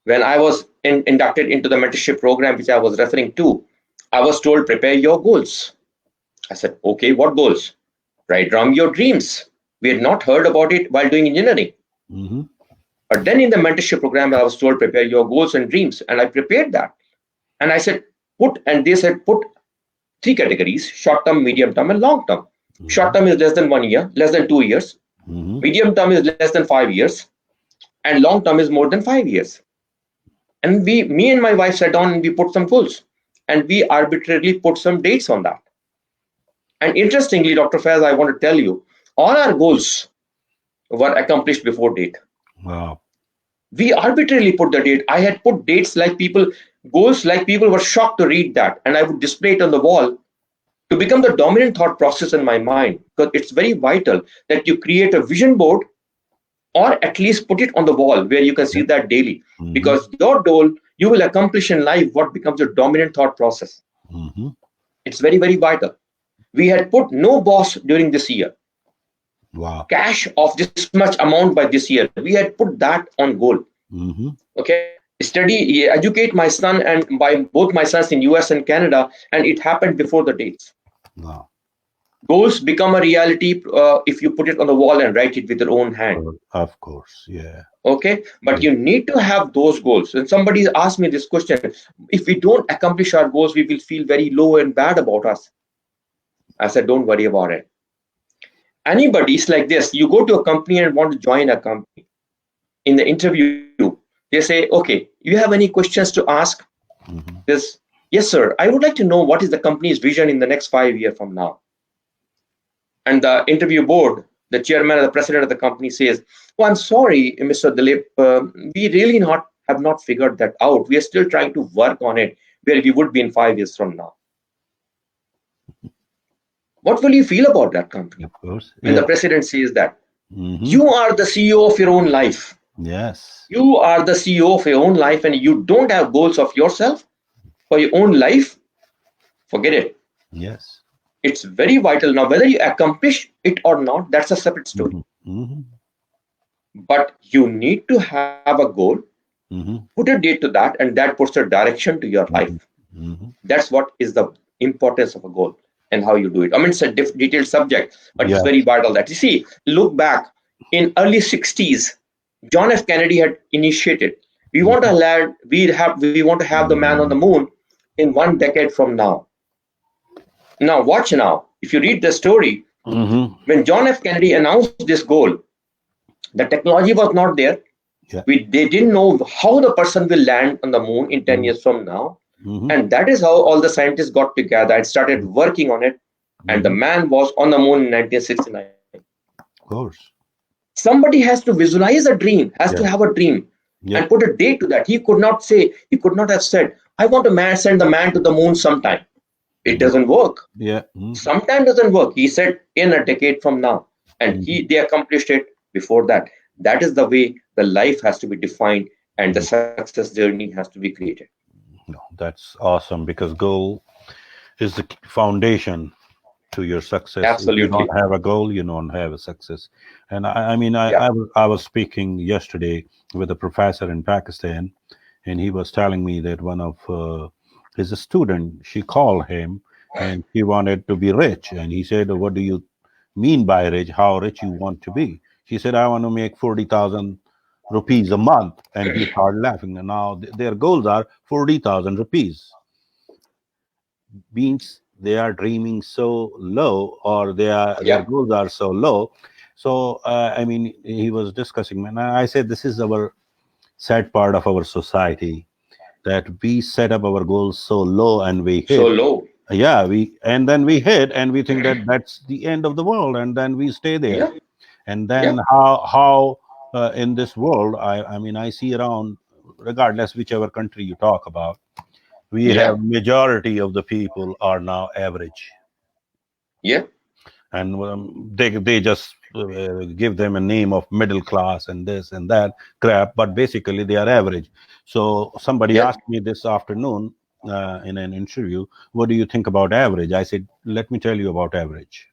B: when I was inducted into the mentorship program, which I was referring to. I was told, prepare your goals. I said, okay, what goals? Write down your dreams. We had not heard about it while doing engineering.
A: Mm-hmm.
B: But then in the mentorship program, I was told, prepare your goals and dreams. And I prepared that. And I said, they said, put three categories: short term, medium term, and long term. Short
A: Mm-hmm.
B: term is less than 1 year, less than 2 years.
A: Mm-hmm.
B: Medium term is less than 5 years. And long term is more than 5 years. And me and my wife sat down and we put some goals. And we arbitrarily put some dates on that. And interestingly, Dr. Faz, I want to tell you, all our goals were accomplished before date.
A: Wow.
B: We arbitrarily put the date. I had put dates like goals like people were shocked to read that. And I would display it on the wall to become the dominant thought process in my mind. Because it's very vital that you create a vision board or at least put it on the wall where you can see
A: Yeah.
B: that daily.
A: Mm-hmm.
B: Because your goal, you will accomplish in life what becomes your dominant thought process.
A: Mm-hmm.
B: It's very, very vital. We had put no boss during this year,
A: Wow.
B: cash of this much amount by this year. We had put that on goal.
A: Mm-hmm.
B: Okay, educate my son and by both my sons in US and Canada, and it happened before the dates.
A: No,
B: Goals become a reality if you put it on the wall and write it with your own hand.
A: of course, yeah,
B: Okay, but
A: yeah.
B: you need to have those goals. And somebody asked me this question: if we don't accomplish our goals, we will feel very low and bad about us. I said, don't worry about it. Anybody is like this. You go to a company and want to join a company. In the interview, they say, okay, you have any questions to ask?
A: Hmm.
B: This, yes, sir. I would like to know what is the company's vision in the next 5 years from now. And the interview board, the chairman or the president of the company says, "Oh, I'm sorry, Mr. Dileep, we really not have not figured that out. We are still trying to work on it where we would be in 5 years from now." What will you feel about that company
A: Of course,
B: when
A: yeah.
B: the president says that?
A: Hmm.
B: You are the CEO of your own life.
A: Yes,
B: You are the CEO of your own life, and you don't have goals of yourself for your own life. Forget it.
A: yes.
B: It's very vital. Now, whether you accomplish it or not, that's a separate story.
A: Hmm. Hmm.
B: But you need to have a goal,
A: Hmm.
B: put a date to that, and that puts a direction to your life.
A: Hmm. Hmm.
B: That's what is the importance of a goal and how you do it. I mean, it's a detailed subject, but it's
A: Yeah.
B: very vital that you see. Look back in early 60s, John F. Kennedy had initiated. We want to
A: Hmm.
B: land. We want to have the man on the moon in 1 decade from now. Now, watch now. If you read the story,
A: Hmm.
B: when John F. Kennedy announced this goal, the technology was not there.
A: Yeah.
B: They didn't know how the person will land on the moon in 10 years from now.
A: Hmm.
B: And that is how all the scientists got together and started working on it. And the
A: Hmm.
B: man was on the moon in 1969.
A: Of course.
B: Somebody has to visualize a dream, has to
A: Yeah.
B: have a dream and
A: Yeah.
B: put a date to that. He could not have said, I want to send the man to the moon sometime. It
A: No.
B: doesn't work.
A: Yeah. Hmm.
B: Sometime doesn't work. He said in a decade from now. And
A: Hmm.
B: they accomplished it before that. That is the way the life has to be defined and the success journey has to be created.
A: No, that's awesome because goal is the foundation to your success. If you don't
B: Absolutely.
A: have a goal, you don't have a success. And I mean,
B: Yeah.
A: I was speaking yesterday with a professor in Pakistan, and he was telling me that one of his student, she called him, and he wanted to be rich, and he said, "What do you mean by rich? How rich you want to be?" She said, "I want to make 40,000 rupees a month," and he started laughing. And now their goals are 40,000 rupees, means they are dreaming so low, or their
B: Yeah.
A: goals are so low. So I mean, he was discussing, and I said this is our sad part of our society, that we set up our goals so low and we
B: So
A: hit.
B: low.
A: Yeah, we and then we hit and we think that that's the end of the world, and then we stay there.
B: Yeah.
A: And
B: Yeah.
A: then how in this world, I mean, I see around, regardless whichever country you talk about, we have
B: Yeah.
A: majority of the people are now average,
B: Yeah.
A: and they just give them a name of middle class and this and that crap, but basically they are average. So somebody
B: Yeah.
A: asked me this afternoon in an interview, what do you think about average? I said, let me tell you about average.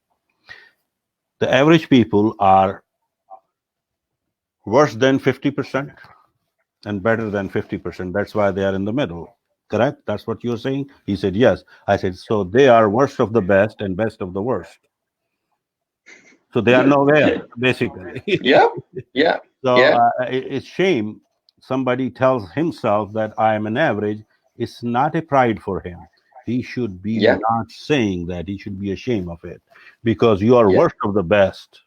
A: The average people are worse than 50% and better than 50%. That's why they are in the middle. Correct? That's what you're saying? He said, yes. I said, so they are worst of the best and best of the worst. So they are nowhere, basically.
B: Yeah. Yeah.
A: So
B: Yeah.
A: it's shame somebody tells himself that I am an average. It's not a pride for him. He should be
B: Yeah.
A: not saying that. He should be ashamed of it, because you are
B: Yeah.
A: worst of the best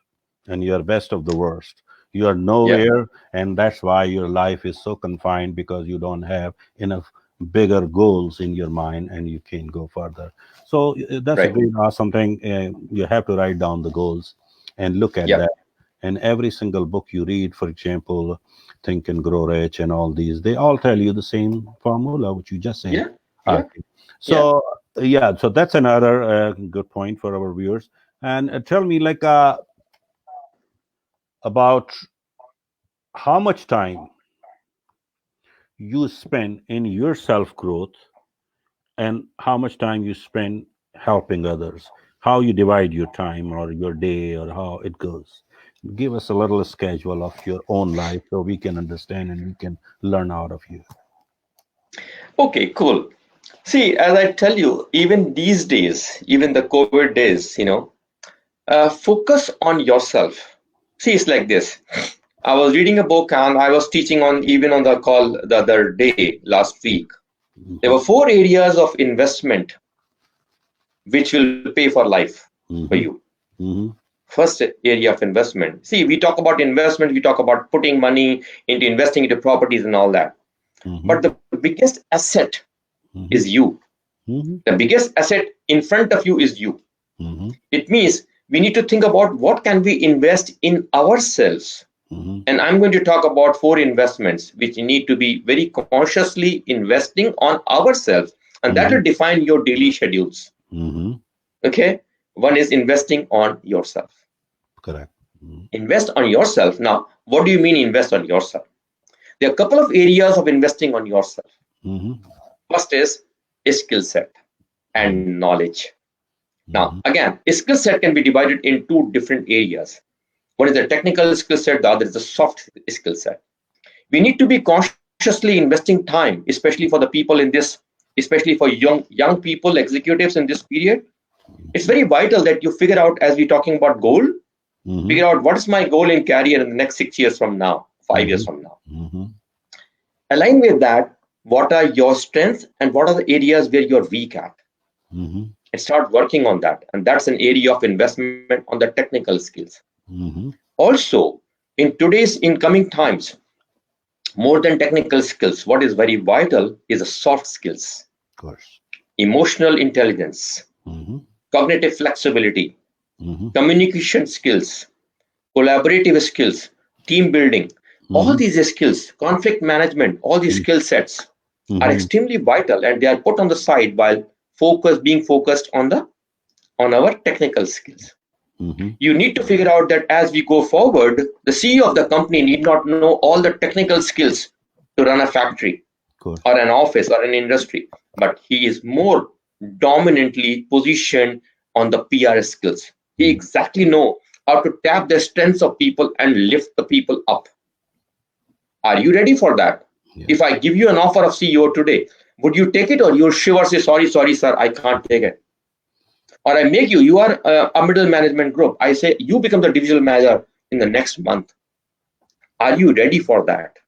A: and you are best of the worst. You are
B: Yeah.
A: nowhere, and that's why your life is so confined, because you don't have enough bigger goals in your mind and you can't go further. So that's a
B: Right.
A: great awesome thing. You have to write down the goals and look at
B: Yeah.
A: that. And every single book you read, for example, Think and Grow Rich and all these, they all tell you the same formula, which you just said.
B: Yeah. Yeah.
A: Okay.
B: Yeah.
A: So, yeah, so that's another good point for our viewers. And tell me, like, about how much time you spend in your self growth and how much time you spend helping others, how you divide your time or your day or how it goes. Give us a little schedule of your own life so we can understand and we can learn out of you.
B: Okay, cool. See, as I tell you, even these days, even the COVID days, focus on yourself. See, it's like this. I was reading a book and I was teaching on even on the call the other day, last week. There were
A: Mhm.
B: 4 areas of investment which will pay for life for you.
A: Mhm. Mhm.
B: First area of investment. See, we talk about investment, we talk about putting money into investing into properties and all that. But
A: Mhm.
B: the biggest asset is
A: Mhm.
B: you.
A: Mhm.
B: The biggest asset in front of you is you.
A: Mhm.
B: It means we need to think about what can we invest in ourselves.
A: Mhm.
B: And I'm going to talk about 4 investments which you need to be very consciously investing on ourselves, and that will
A: Mhm.
B: define your daily schedules.
A: Mhm.
B: Okay, one is investing on yourself.
A: Correct. Mhm.
B: Invest on yourself. Now, what do you mean invest on yourself? There are a couple of areas of investing on yourself.
A: Mhm.
B: First is a skill set
A: Mhm.
B: and knowledge. Now,
A: Mhm.
B: again, a skill set can be divided in two different areas. One is the technical skill set, the other is the soft skill set. We need to be consciously investing time, especially for the people in this, especially for young people, executives in this period. It's very vital that you figure out, as we're talking about goal,
A: Mhm.
B: figure out what is my goal in career in the next 6 years from now, 5 years
A: Mhm.
B: from now.
A: Mhm.
B: Align with that. What are your strengths and what are the areas where you're weak at?
A: Mhm.
B: And start working on that. And that's an area of investment on the technical skills.
A: Mhm.
B: Also, in today's incoming times, more than technical skills, what is very vital is the soft skills,
A: Of course.
B: emotional intelligence,
A: Mhm.
B: cognitive flexibility,
A: Mhm.
B: communication skills, collaborative skills, team building. All
A: Mhm.
B: these skills, conflict management, all these skill sets are
A: Mhm.
B: extremely vital, and they are put on the side while being focused on the on our technical skills.
A: Mhm.
B: You need to figure out that as we go forward, the CEO of the company need not know all the technical skills to run a factory
A: Of course.
B: or an office or an industry, but he is more dominantly positioned on the PR skills. He
A: Mhm.
B: exactly know how to tap the strengths of people and lift the people up. Are you ready for that?
A: Yeah.
B: If I give you an offer of CEO today, would you take it, or you shiver, say sorry, sorry, sir, I can't take it? Or I make you are a middle management group. I say you become the divisional manager in the next month. Are you ready for that?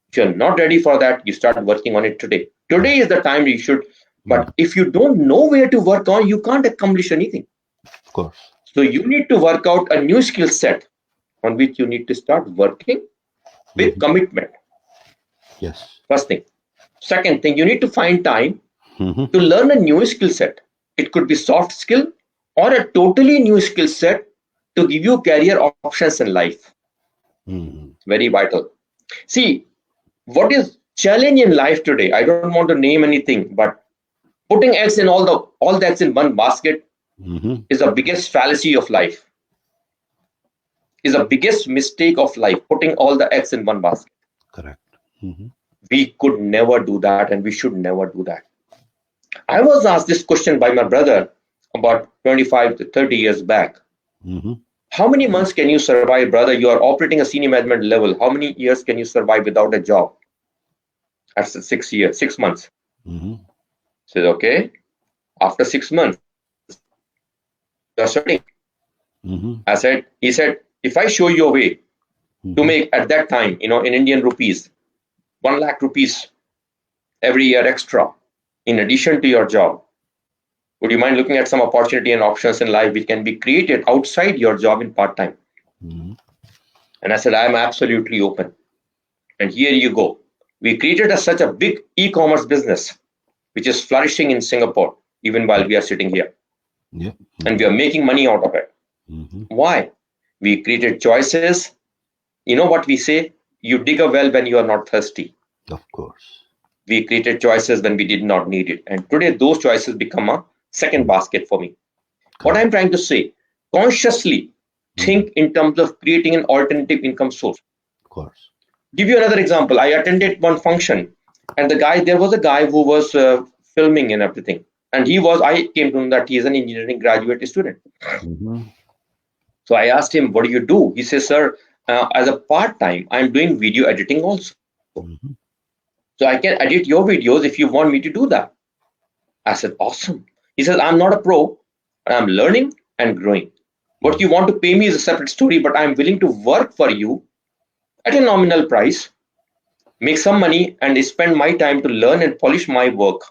B: If you're not ready for that, you start working on it today. Today is the time you should.
A: Mm.
B: But if you don't know where to work on, you can't accomplish anything.
A: Of course.
B: So you need to work out a new skill set on which you need to start working with
A: Mhm.
B: commitment.
A: Yes.
B: First thing. Second thing, you need to find time
A: Mhm.
B: to learn a new skill set. It could be soft skill or a totally new skill set to give you career options in life.
A: Mhm.
B: Very vital. See, what is challenge in life today? I don't want to name anything, but putting eggs in all the eggs in one basket
A: Mhm.
B: is the biggest fallacy of life. Is the biggest mistake of life. Putting all the eggs in one basket.
A: Correct. Mhm.
B: We could never do that, and we should never do that. I was asked this question by my brother about 25 to 30 years back.
A: Mhm.
B: How many months can you survive, brother? You are operating a senior management level. How many years can you survive without a job? I said 6 years, 6 months.
A: Mhm.
B: He said, okay. After 6 months, you are studying.
A: Mhm.
B: He said, if I show you a way to
A: Mhm.
B: make at that time, in Indian rupees, 1 lakh rupees every year extra, in addition to your job, would you mind looking at some opportunity and options in life which can be created outside your job in part time?
A: Mhm.
B: And I said, I'm absolutely open. And here you go. We created such a big e-commerce business, which is flourishing in Singapore, even while we are sitting here.
A: Yeah.
B: And we
A: Mhm.
B: are making money out of it.
A: Mhm.
B: Why? We created choices. You know what we say? You dig a well when you are not thirsty.
A: Of course.
B: We created choices when we did not need it. And today, those choices become a second
A: Mm.
B: basket for me. What
A: Correct.
B: I'm trying to say, consciously
A: Mhm.
B: think in terms of creating an alternative income source.
A: Of course.
B: Give you another example. I attended one function, and there was a guy who was filming and everything. And I came to know that he is an engineering graduate student.
A: Mhm.
B: So I asked him, what do you do? He says, sir, as a part time, I'm doing video editing also.
A: Mhm.
B: So I can edit your videos if you want me to do that. I said, awesome. He says, I'm not a pro, but I'm learning and growing. What you want to pay me is a separate story, but I'm willing to work for you at a nominal price, make some money, and spend my time to learn and polish my work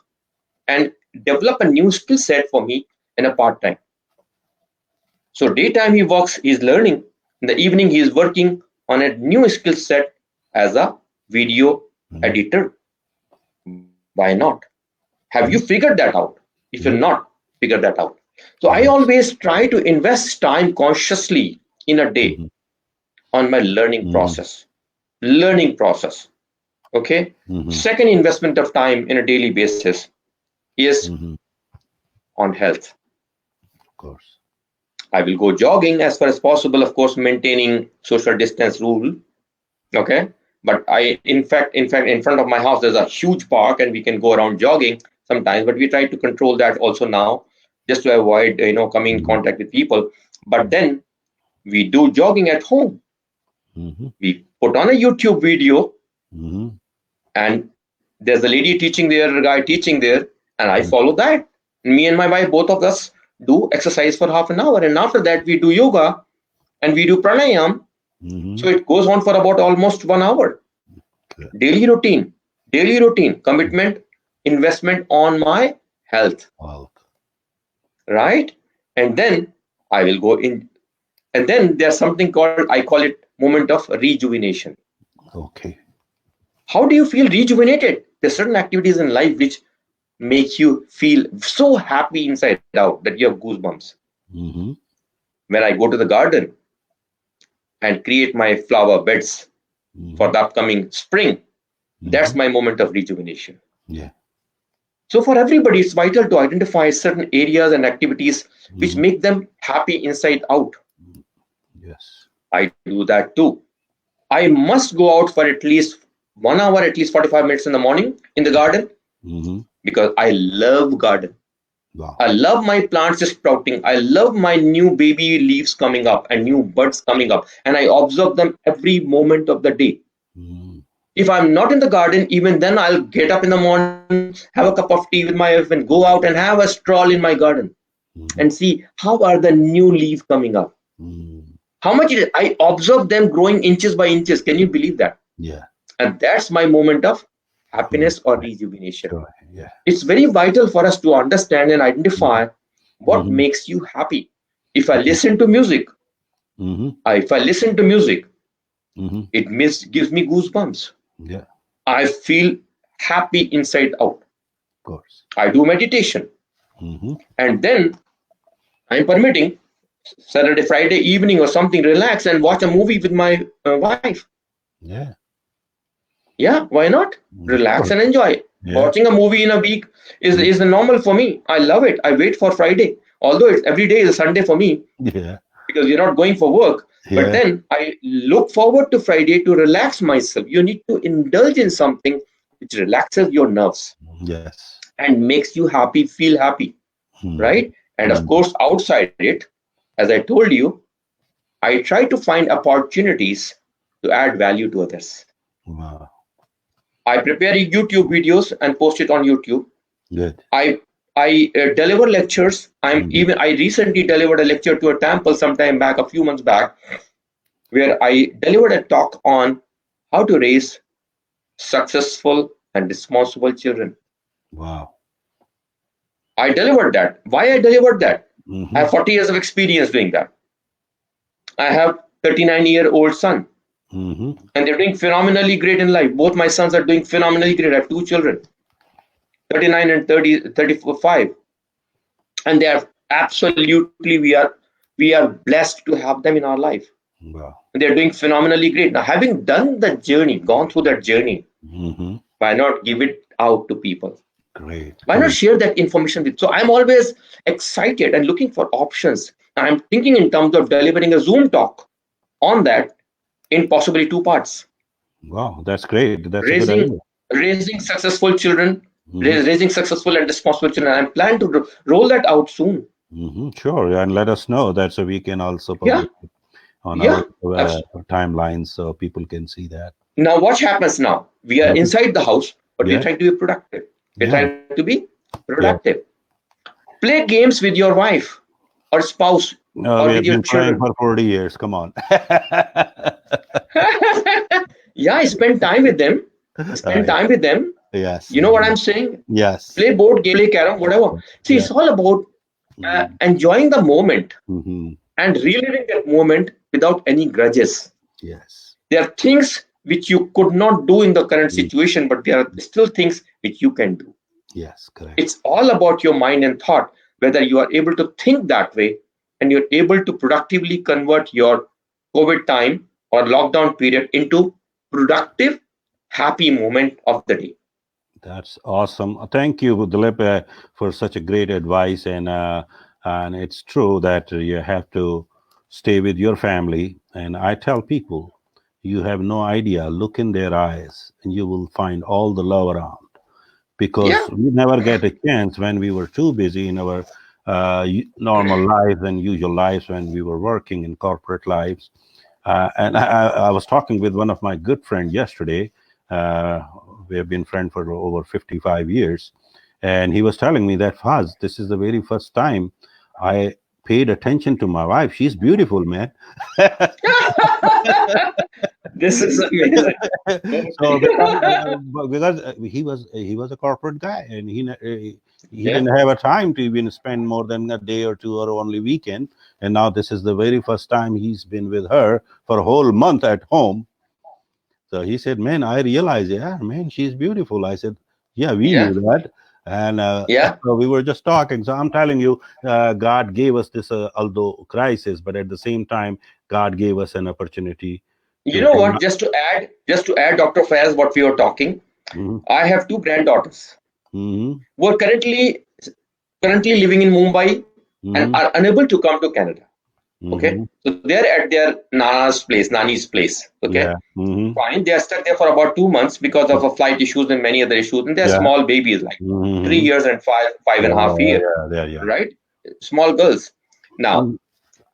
B: and develop a new skill set for me in a part time. So daytime he works, he's learning. In the evening he is working on a new skill set as a video
A: Mhm.
B: editor. Why not? Have you
A: Mhm.
B: figured that out? If you're
A: Yeah.
B: not, figure that out. So I
A: Yes.
B: always try to invest time consciously in a day
A: Mhm.
B: on my learning
A: Mhm.
B: process. Learning process. Okay.
A: Mhm.
B: Second investment of time in a daily basis is
A: Mhm.
B: on health.
A: Of course.
B: I will go jogging as far as possible, of course, maintaining social distance rule. Okay. But in front of my house, there's a huge park and we can go around jogging sometimes, but we try to control that also now just to avoid, coming in
A: Mhm.
B: contact with people. But then we do jogging at home.
A: Mhm.
B: We put on a YouTube video
A: Mhm.
B: and there's a lady teaching there, a guy teaching there, and I
A: Mhm.
B: follow that. Me and my wife, both of us do exercise for half an hour. And after that, we do yoga and we do pranayam. So
A: Mhm.
B: it goes on for about almost 1 hour.
A: Good.
B: Daily routine, commitment, investment on my health,
A: Well,
B: right? And then I will go in. And then there's something called, I call it moment of rejuvenation.
A: okay.
B: How do you feel rejuvenated? There's certain activities in life which make you feel so happy inside out that you have goosebumps.
A: Mhm.
B: When I go to the garden and create my flower beds for
A: Mhm.
B: the upcoming spring, that's
A: Mhm.
B: my moment of rejuvenation.
A: Yeah.
B: So for everybody, it's vital to identify certain areas and activities which
A: Mhm.
B: make them happy inside out.
A: Yes.
B: I do that too. I must go out for at least 1 hour, at least 45 minutes in the morning in the garden
A: Mhm.
B: because I love garden.
A: Wow.
B: I love my plants sprouting. I love my new baby leaves coming up and new buds coming up. And I observe them every moment of the day.
A: Mhm.
B: If I'm not in the garden, even then I'll get up in the morning, have a cup of tea with my wife, and go out and have a stroll in my garden and
A: Mhm.
B: see how are the new leaves coming up.
A: Mhm.
B: How much it is. I observe them growing inches by inches. Can you believe that?
A: Yeah.
B: And that's my moment of
A: Mhm.
B: happiness or rejuvenation.
A: Sure. Yeah.
B: It's very vital for us to understand and
A: Mhm.
B: identify what
A: Mhm.
B: makes you happy. If I
A: Mhm.
B: listen to music,
A: Mhm.
B: if I listen to music,
A: Mhm.
B: gives me goosebumps.
A: Yeah.
B: I feel happy inside out.
A: Of course.
B: I do meditation.
A: Mhm.
B: And then I'm permitting Saturday, Friday evening or something, relax and watch a movie with my wife.
A: Yeah.
B: Yeah, why not?
A: Of
B: Relax
A: course.
B: and enjoy.
A: Yeah.
B: Watching a movie in a week
A: Mhm.
B: is normal for me. I love it. I wait for Friday. Although every day is a Sunday for me
A: Yeah.
B: because you're not going for work. But
A: Yeah.
B: then I look forward to Friday to relax myself. You need to indulge in something which relaxes your nerves
A: Yes.
B: and makes you happy, feel happy,
A: Mhm.
B: right? And of
A: Mhm.
B: course, outside it, as I told you, I try to find opportunities to add value to others.
A: Wow.
B: I prepare YouTube videos and post it on YouTube.
A: Good.
B: I I deliver lectures.
A: Mhm.
B: I recently delivered a lecture to a temple sometime back, a few months back, where I delivered a talk on how to raise successful and responsible children.
A: Wow.
B: I delivered that. Why I delivered that? I have
A: Mhm.
B: 40 years of experience doing that. I have 39-year-old son,
A: Mhm.
B: and they're doing phenomenally great in life. Both my sons are doing phenomenally great. I have two children, 39 and 35, and they are absolutely we are blessed to have them in our life.
A: Wow.
B: They're doing phenomenally great. Now, having done that journey, gone through that journey,
A: Mhm.
B: why not give it out to people?
A: Great.
B: Why not
A: Great.
B: share that information with? So I'm always excited and looking for options. I'm thinking in terms of delivering a Zoom talk on that in possibly two parts:
A: Wow. That's great. That's a good
B: raising
A: idea.
B: raising successful children,
A: Mhm.
B: raising successful and responsible children. I'm planning to roll that out soon.
A: Mhm. Sure. And let us know that so we can also
B: Yeah,
A: publish it on our
B: yeah.
A: timelines so people can see that.
B: Now, what happens now? We are
A: Mhm.
B: inside the house, but we're
A: Yeah.
B: trying to be productive. We're
A: Yeah.
B: trying to be
A: Yeah.
B: productive. Play games with your wife or spouse
A: No,
B: or
A: we
B: with
A: have
B: your
A: been playing
B: children.
A: for 40 years. Come on.
B: Yeah, spend time with them. Spend
A: Yeah.
B: time with them.
A: Yes.
B: You know what I'm saying?
A: Yes.
B: Play board game, play carom, whatever. See,
A: Yeah.
B: it's all about
A: Mm-hmm.
B: enjoying the moment
A: Mm-hmm.
B: and reliving that moment without any grudges.
A: Yes.
B: There are things which you could not do in the current
A: Mm.
B: situation, but there are still things which you can do.
A: Yes. Correct.
B: It's all about your mind and thought, whether you are able to think that way and you're able to productively convert your COVID time or lockdown period into productive, happy moment of the day.
A: That's awesome. Thank you, Dilip, for such a great advice. And it's true that you have to stay with your family. And I tell people, you have no idea. Look in their eyes, and you will find all the love around. Because
B: Yeah,
A: we never get a chance when we were too busy in our normal lives and usual lives when we were working in corporate lives. And I was talking with one of my good friends yesterday. Uh, we have been friends for over 55 years. And he was telling me that, Faz, this is the very first time I paid attention to my wife. She's beautiful, man.
B: this is amazing.
A: So because,
B: Okay.
A: he was a corporate guy, and he
B: Yeah,
A: didn't have a time to even spend more than a day or two or only weekend. And now this is the very first time he's been with her for a whole month at home. So he said, "Man, I realized, yeah, man, she's beautiful." I said, "Yeah, we knew
B: yeah,
A: that." And
B: yeah.
A: so we were just talking. So I'm telling you, God gave us this, although crisis, but at the same time, God gave us an opportunity
B: You
A: to
B: know
A: hang
B: what?
A: out.
B: Just to add, Dr. Fayaz, what we were talking.
A: Hmm.
B: I have two granddaughters
A: Hmm.
B: who are currently living in Mumbai and
A: Hmm.
B: are unable to come to Canada. Okay,
A: Hmm.
B: so they're at their nani's place. Okay,
A: Yeah. Hmm.
B: fine. They are stuck there for about 2 months because of a flight issues and many other issues. And they're
A: Yeah.
B: small babies, like three
A: Hmm.
B: years and five and a half
A: Yeah.
B: year,
A: Yeah. Yeah. Yeah.
B: right? Small girls. Now
A: Mm.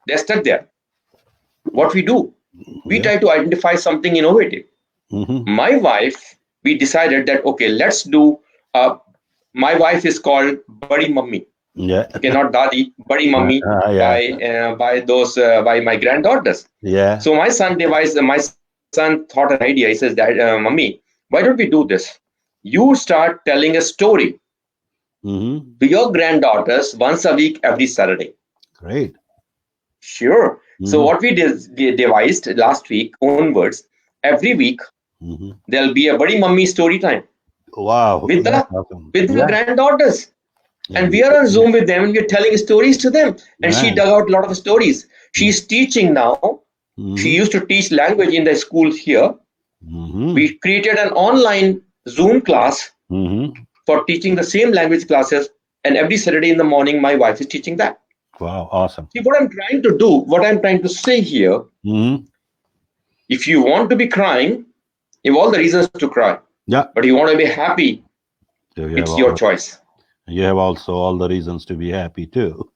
B: they're stuck there. What we do? We
A: Yeah.
B: try to identify something innovative.
A: Hmm.
B: My wife, we decided that okay, let's do. Uh, my wife is called Badi Mummy.
A: Yeah.
B: Okay, not Dadi, Badi Mummy
A: Yeah.
B: by my granddaughters.
A: Yeah.
B: So my son thought an idea. He says, "Dad, Mummy, why don't we do this? You start telling a story
A: Hmm.
B: to your granddaughters once a week, every Saturday."
A: Great.
B: Sure. So
A: Hmm.
B: what we devised last week onwards, every week
A: Hmm.
B: there'll be a Badi Mummy story time
A: Wow.
B: with
A: That's
B: the
A: awesome.
B: with the
A: Yeah.
B: granddaughters.
A: Yeah.
B: And we are on Zoom with them and we're telling stories to them. And she
A: Man.
B: dug out a lot of stories. She's teaching now. She
A: Mm-hmm.
B: used to teach language in the schools here.
A: Mm-hmm.
B: We created an online Zoom class
A: Mm-hmm.
B: for teaching the same language classes. And every Saturday in the morning, my wife is teaching that.
A: Wow. Awesome.
B: See, what I'm trying to say here,
A: Mm-hmm.
B: if you want to be crying, you have all the reasons to cry.
A: Yeah.
B: But you want to be happy,
A: So
B: it's your choice.
A: you have also all the reasons to be happy too.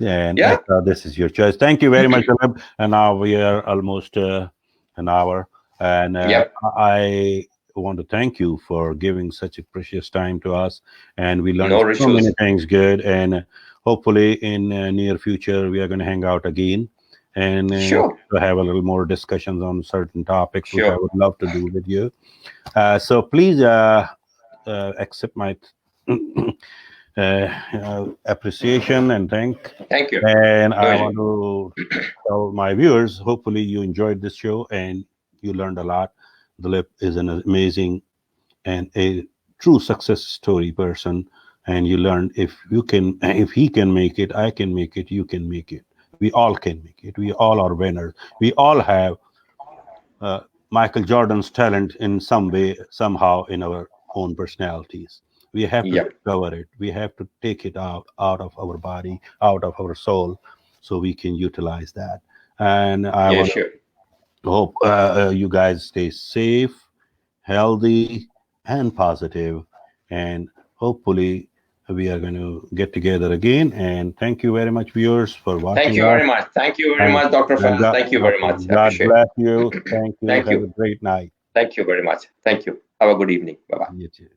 A: And
B: Yeah?
A: this is your choice. Thank you very much, Aleb. And now we are almost an hour. And
B: Yep.
A: I want to thank you for giving such a precious time to us. And we learned
B: No
A: so many
B: issues.
A: things good. And hopefully, in near future, we are going to hang out again and
B: Sure.
A: to have a little more discussions on certain topics, which I
B: Sure.
A: would love to do with you. So please accept my appreciation and thank.
B: Thank you.
A: And
B: No
A: I want
B: issue.
A: to tell my viewers, hopefully you enjoyed this show and you learned a lot. Dilip is an amazing and a true success story person. And you learned if he can make it, I can make it, you can make it. We all can make it. We all are winners. We all have uh, Michael Jordan's talent in some way, somehow, in our own personalities. We have to
B: Yep.
A: discover it. We have to take it out of our body, out of our soul, so we can utilize that. And I
B: Yeah,
A: want
B: sure.
A: to hope you guys stay safe, healthy, and positive. And hopefully, we are going to get together again. And thank you very much, viewers, for
B: Thank
A: watching
B: you
A: us.
B: very much. Thank you very
A: And,
B: much, Dr.
A: and
B: Faz. Thank you very
A: okay,
B: much. I
A: God
B: appreciate it.
A: bless you. Thank you.
B: Thank
A: Have a
B: you.
A: great night.
B: Thank you very much. Thank you. Have a good evening. Bye bye.
A: You too.